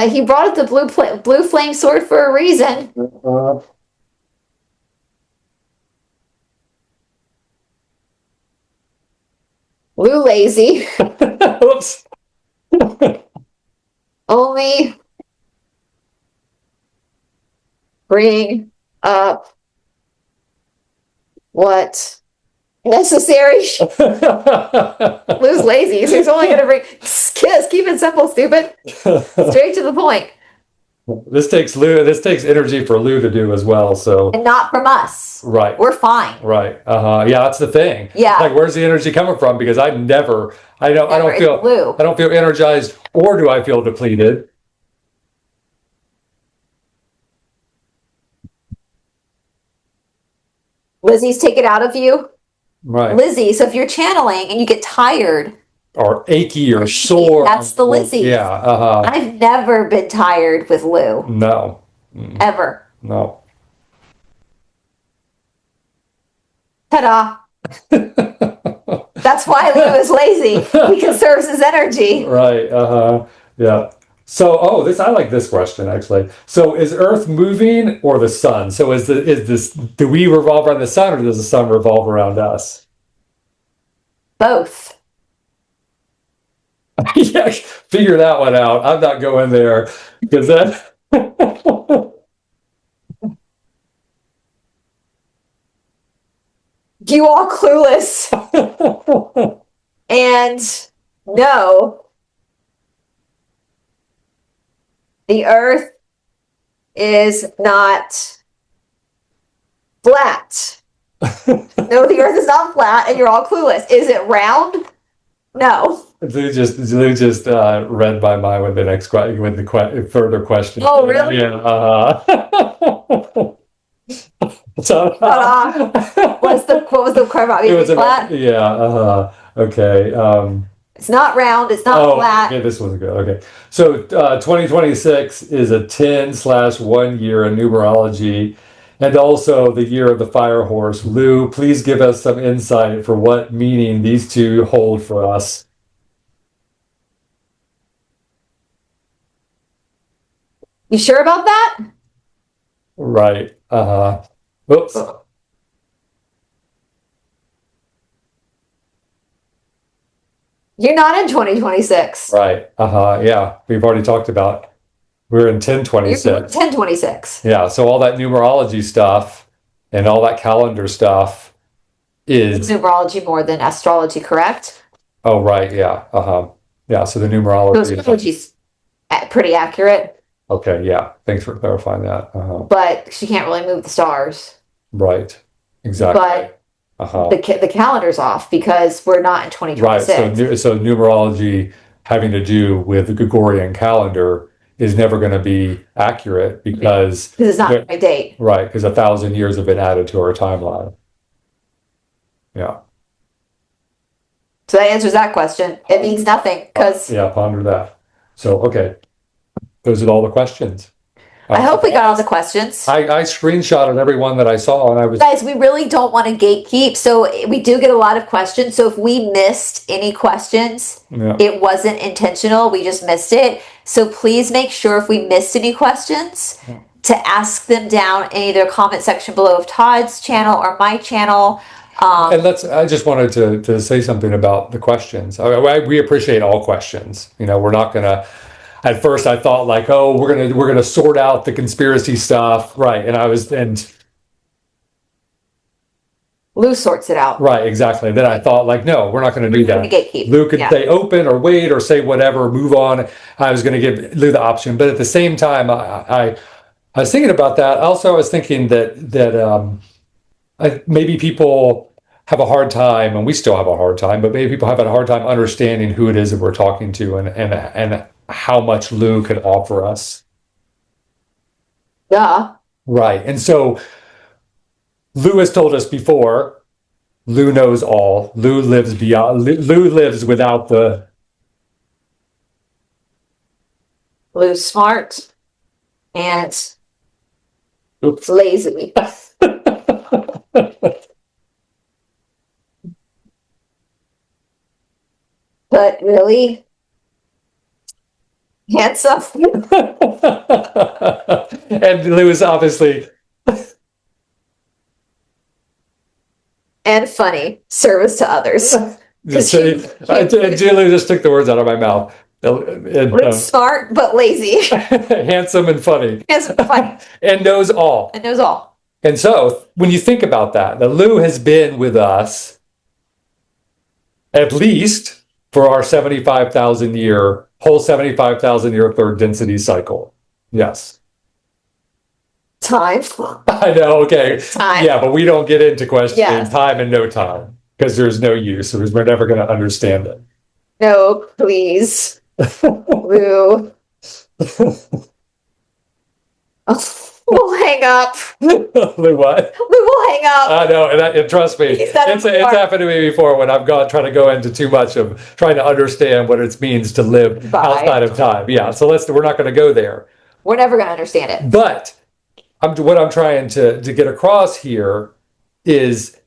He brought up the blue flame sword for a reason. Lou lazy. Oops. Only bring up what necessary. Lou's lazy, so he's only going to bring kiss. Keep it simple, stupid. Straight to the point. This takes energy for Lou to do as well, so and not from us. Right. We're fine. Right. Yeah, that's the thing. Yeah. Like, where's the energy coming from? Because I don't feel energized, or do I feel depleted? Lizzy's take it out of you. Right. Lizzy. So if you're channeling and you get tired or achy or sore, that's the Lizzy. Yeah. I've never been tired with Lou. No. Ever. No. Ta-da! That's why Lou is lazy. He conserves his energy. Right. Yeah. So, I like this question actually. So, is Earth moving or the sun? So, do we revolve around the sun or does the sun revolve around us? Both. Yeah, figure that one out. I'm not going there because that. You all clueless. And no, the Earth is not flat. No, the Earth is not flat, and you're all clueless. Is it round? No. Lou just read my mind with the further question. Oh, really? Yeah. So, what was the quote about being flat? Okay. It's not round. It's not flat. Okay, this one's good. Okay. So 2026 is a 10/1 year in numerology and also the year of the fire horse. Lou, please give us some insight for what meaning these two hold for us. You sure about that? Right. Oops. You're not in 2026. Right. Yeah. We've already talked about we're in 1026. 1026. Yeah. So all that numerology stuff and all that calendar stuff is numerology more than astrology, correct? Oh, right. Yeah. Yeah. So the numerology astrology's pretty accurate. Okay. Yeah. Thanks for clarifying that. But she can't really move the stars. Right. Exactly. But the calendar's off because we're not in 2026. Right. So numerology having to do with the Gregorian calendar is never going to be accurate because it's not the right date. Right. Because 1,000 years have been added to our timeline. Yeah. So that answers that question. It means nothing because yeah, ponder that. So okay. Those are all the questions. I hope we got all the questions. I screenshotted every one that I saw, and I was guys. We really don't want to gatekeep, so we do get a lot of questions. So if we missed any questions, it wasn't intentional. We just missed it. So please make sure if we missed any questions to ask them down in either comment section below of Todd's channel or my channel. And I just wanted to say something about the questions. We appreciate all questions. We're not gonna. At first, I thought like, oh, we're gonna sort out the conspiracy stuff, right? And Lou sorts it out, right? Exactly. Then I thought like, no, we're not gonna do that. Lou could say open or wait or say whatever, move on. I was gonna give Lou the option, but at the same time, I was thinking about that. Also, I was thinking that maybe people have a hard time, and we still have a hard time, but maybe people have a hard time understanding who it is that we're talking to and how much Lou could offer us. Yeah. Right. And so Lou has told us before, Lou knows all. Lou lives beyond. Lou lives without the. Lou's smart and lazy. But really handsome. And Lou is obviously. And funny. Service to others. Lou just took the words out of my mouth. Smart but lazy. Handsome and funny. Handsome and funny. And knows all. And knows all. And so when you think about that Lou has been with us at least for our 75,000 year third density cycle. Yes. Time. I know. Okay. Time. Yeah, but we don't get into questioning time and no time because there's no use. Because we're never going to understand it. No, please. Lou. We'll hang up. Lou, what? We will hang up. I know, and trust me, it's happened to me before when I've trying to go into too much of trying to understand what it means to live outside of time. Yeah, so we're not going to go there. We're never going to understand it. But what I'm trying to get across here is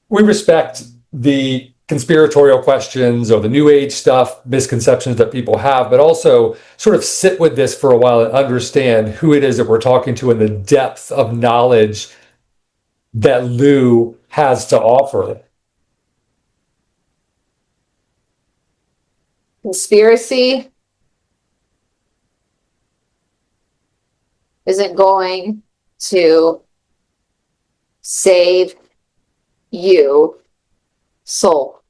we respect the conspiratorial questions or the new age stuff, misconceptions that people have, but also sort of sit with this for a while and understand who it is that we're talking to and the depth of knowledge that Lou has to offer. Conspiracy isn't going to save you, soul.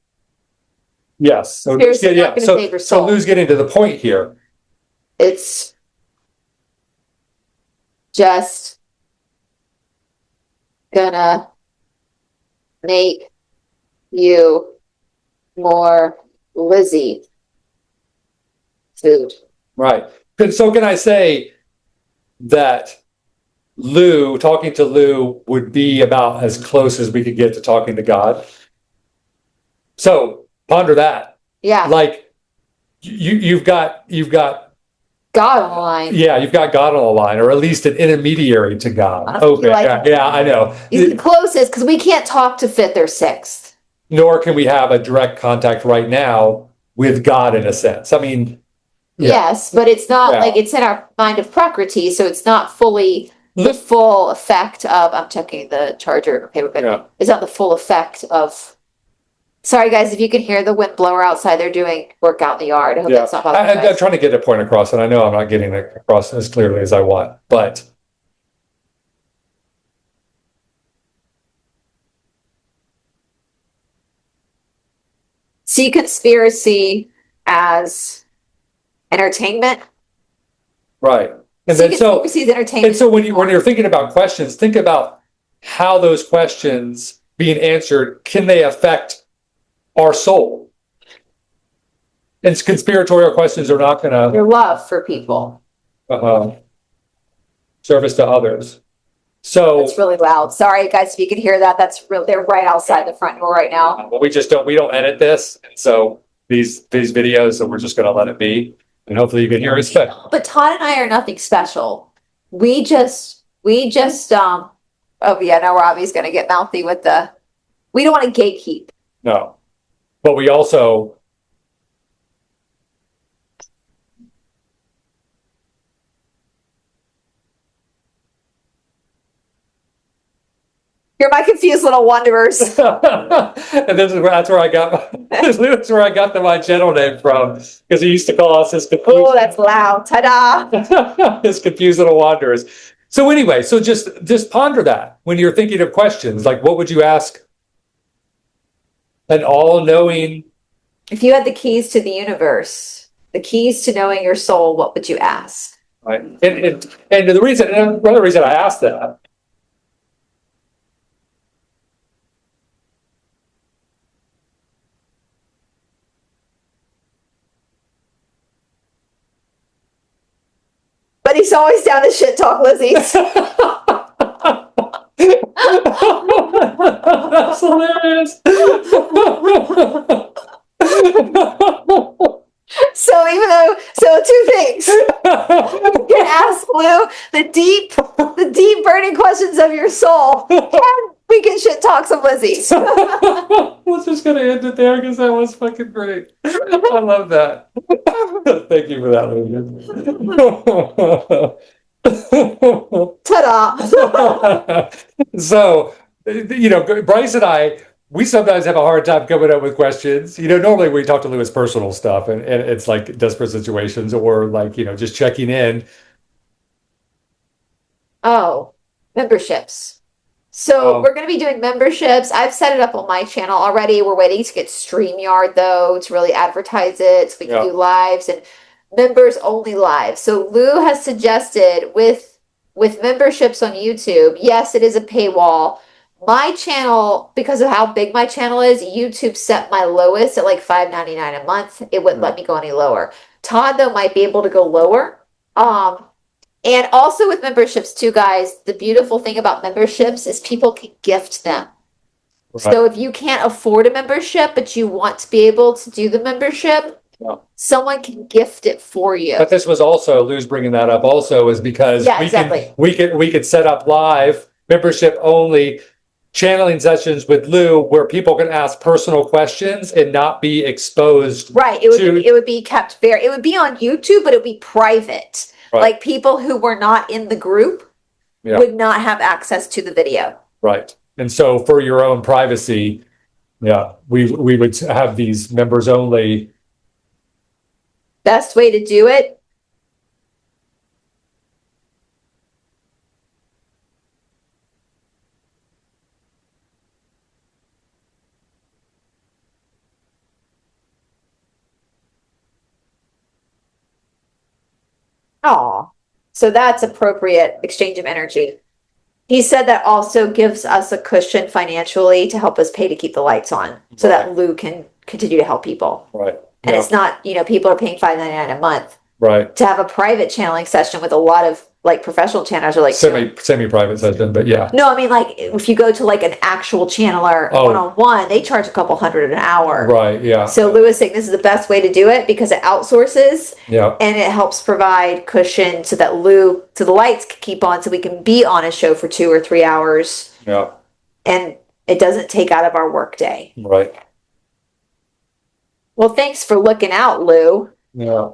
Yes. So, so Lou's getting to the point here. It's just gonna make you more Lizzy food. Right. So can I say that talking to Lou would be about as close as we could get to talking to God? So ponder that. Yeah. Like you've got God on the line. Yeah, you've got God on the line, or at least an intermediary to God. Okay. Yeah, I know. He's the closest because we can't talk to fifth or sixth. Nor can we have a direct contact right now with God in a sense. I mean, yes, but it's not like it's in our mind of Prakriti, so it's not fully the full effect of. I'm checking the charger. Okay, we're good. It's not the full effect of. Sorry, guys, if you can hear the wind blower outside, they're doing work out in the yard. I hope that's not bothering you guys. I'm trying to get a point across, and I know I'm not getting it across as clearly as I want, but. See conspiracy as entertainment. Right. And then so when you're thinking about questions, think about how those questions being answered, can they affect our soul? And conspiratorial questions are not gonna your love for people. Service to others. So it's really loud. Sorry guys, if you can hear that, that's real. They're right outside the front door right now. Well, we don't edit this. So these videos, so we're just gonna let it be. And hopefully you can hear us. But Todd and I are nothing special. We just oh yeah, no, Robbie's gonna get mouthy with we don't want to gatekeep. No. But we also You're my confused little wanderers. And that's where I got my channel name from, because he used to call us his confused. Oh, that's loud. Ta-da! His confused little wanderers. So anyway, so just ponder that when you're thinking of questions, like what would you ask an all-knowing? If you had the keys to the universe, the keys to knowing your soul, what would you ask? Right. And another reason I asked that. But he's always down to shit talk Lizzie's. That's hilarious. So two things. You can ask Lou the deep burning questions of your soul, and we can shit talk some Lizzie's. We're just gonna end it there because that was fucking great. I love that. Thank you for that, Lou. Ta-da! So, Bryce and I, we sometimes have a hard time coming up with questions. Normally we talk to Lou as personal stuff, and it's like desperate situations or like, just checking in. Oh, memberships. So we're going to be doing memberships. I've set it up on my channel already. We're waiting to get StreamYard, though, to really advertise it so we can do lives and members only lives. So Lou has suggested with memberships on YouTube, yes, it is a paywall. My channel, because of how big my channel is, YouTube set my lowest at like $5.99 a month. It wouldn't let me go any lower. Todd, though, might be able to go lower. And also with memberships too, guys, the beautiful thing about memberships is people can gift them. Right. So if you can't afford a membership, but you want to be able to do the membership, someone can gift it for you. But this was also, Lou's bringing that up also, is because we could set up live membership only channeling sessions with Lou where people can ask personal questions and not be exposed. Right. It would be kept it would be on YouTube, but it would be private. Right. Like people who were not in the group would not have access to the video. Right. And so for your own privacy, we would have these members only. Best way to do it. Oh, so that's appropriate exchange of energy. He said that also gives us a cushion financially to help us pay to keep the lights on so that Lou can continue to help people. Right. And it's not, people are paying $5.99 a month. Right. To have a private channeling session with a lot of like professional channelers are like semi-private session, but yeah. No, I mean like if you go to like an actual channeler one-on-one, they charge a couple $100 an hour. Right, yeah. So Lou is saying this is the best way to do it because it outsources and it helps provide cushion so that the lights can keep on so we can be on a show for 2 or 3 hours. Yeah. And it doesn't take out of our work day. Right. Well, thanks for looking out, Lou. Yeah.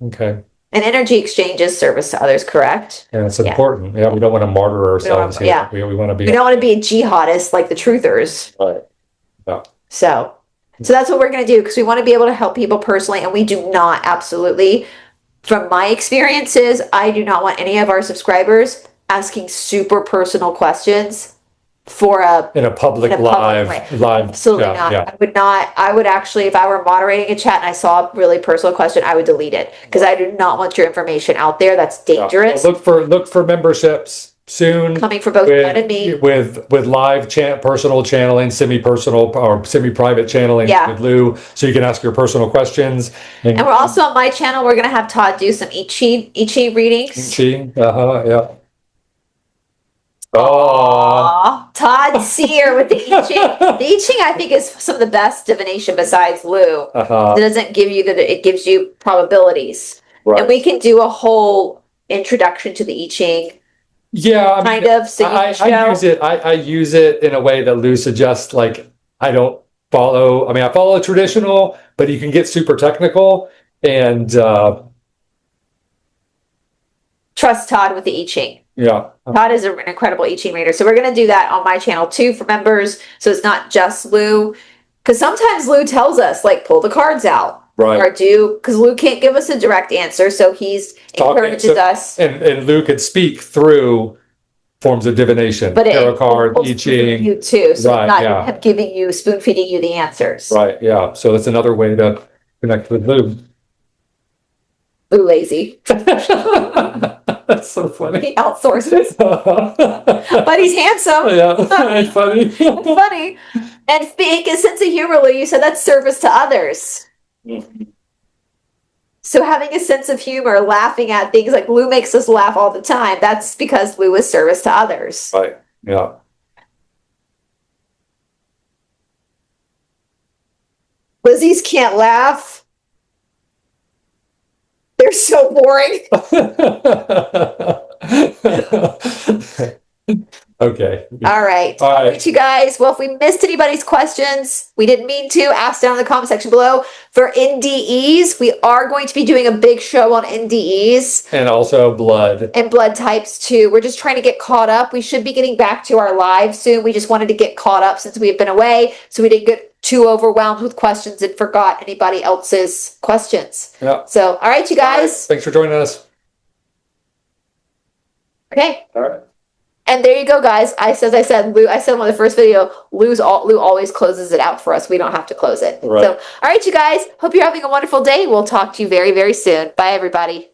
Okay. And energy exchange is service to others, correct? Yeah, it's important. Yeah, we don't want to martyr ourselves here. We want to be. We don't want to be a jihadist like the truthers. Right. Yeah. So that's what we're going to do because we want to be able to help people personally, and we do not absolutely. From my experiences, I do not want any of our subscribers asking super personal questions for in a public live. Absolutely not. Yeah. I would actually, if I were moderating a chat and I saw a really personal question, I would delete it because I do not want your information out there. That's dangerous. Yeah. Look for memberships soon coming for both Ed and me with live personal channeling, semi-personal or semi-private channeling with Lou, so you can ask your personal questions. And we're also on my channel. We're going to have Todd do some I Ching readings. Yeah. Oh, Todd Sear with the I Ching. The I Ching, I think, is some of the best divination besides Lou. It doesn't give you it gives you probabilities. Right. And we can do a whole introduction to the I Ching. Yeah, I use it in a way that Lou suggests. Like I follow traditional, but you can get super technical and trust Todd with the I Ching. Yeah. Todd is an incredible I Ching reader. So we're going to do that on my channel too for members. So it's not just Lou. Because sometimes Lou tells us, like, pull the cards out. Right. Or because Lou can't give us a direct answer. So he's encourages us. And Lou could speak through forms of divination. But tarot card, I Ching. You too. So not him giving you, spoon feeding you the answers. Right. Yeah. So that's another way to connect with Lou. Lou lazy. That's so funny. He outsources. But he's handsome. Yeah, it's funny. It's funny. And speak a sense of humor, Lou, you said that's service to others. Mm-hmm. So having a sense of humor, laughing at things like Lou makes us laugh all the time, that's because Lou is service to others. Right, yeah. Lizzy's can't laugh. They're so boring. Okay. All right, you guys. Well, if we missed anybody's questions, we didn't mean to, ask down in the comment section below. For NDEs, we are going to be doing a big show on NDEs. And also blood. And blood types too. We're just trying to get caught up. We should be getting back to our live soon. We just wanted to get caught up since we have been away, so we didn't get too overwhelmed with questions and forgot anybody else's questions. Yeah. So, all right, you guys. Right. Thanks for joining us. Okay. All right. And there you go, guys. I said in the first video, Lou always closes it out for us. We don't have to close it. Right. So, all right, you guys. Hope you're having a wonderful day. We'll talk to you very, very soon. Bye, everybody.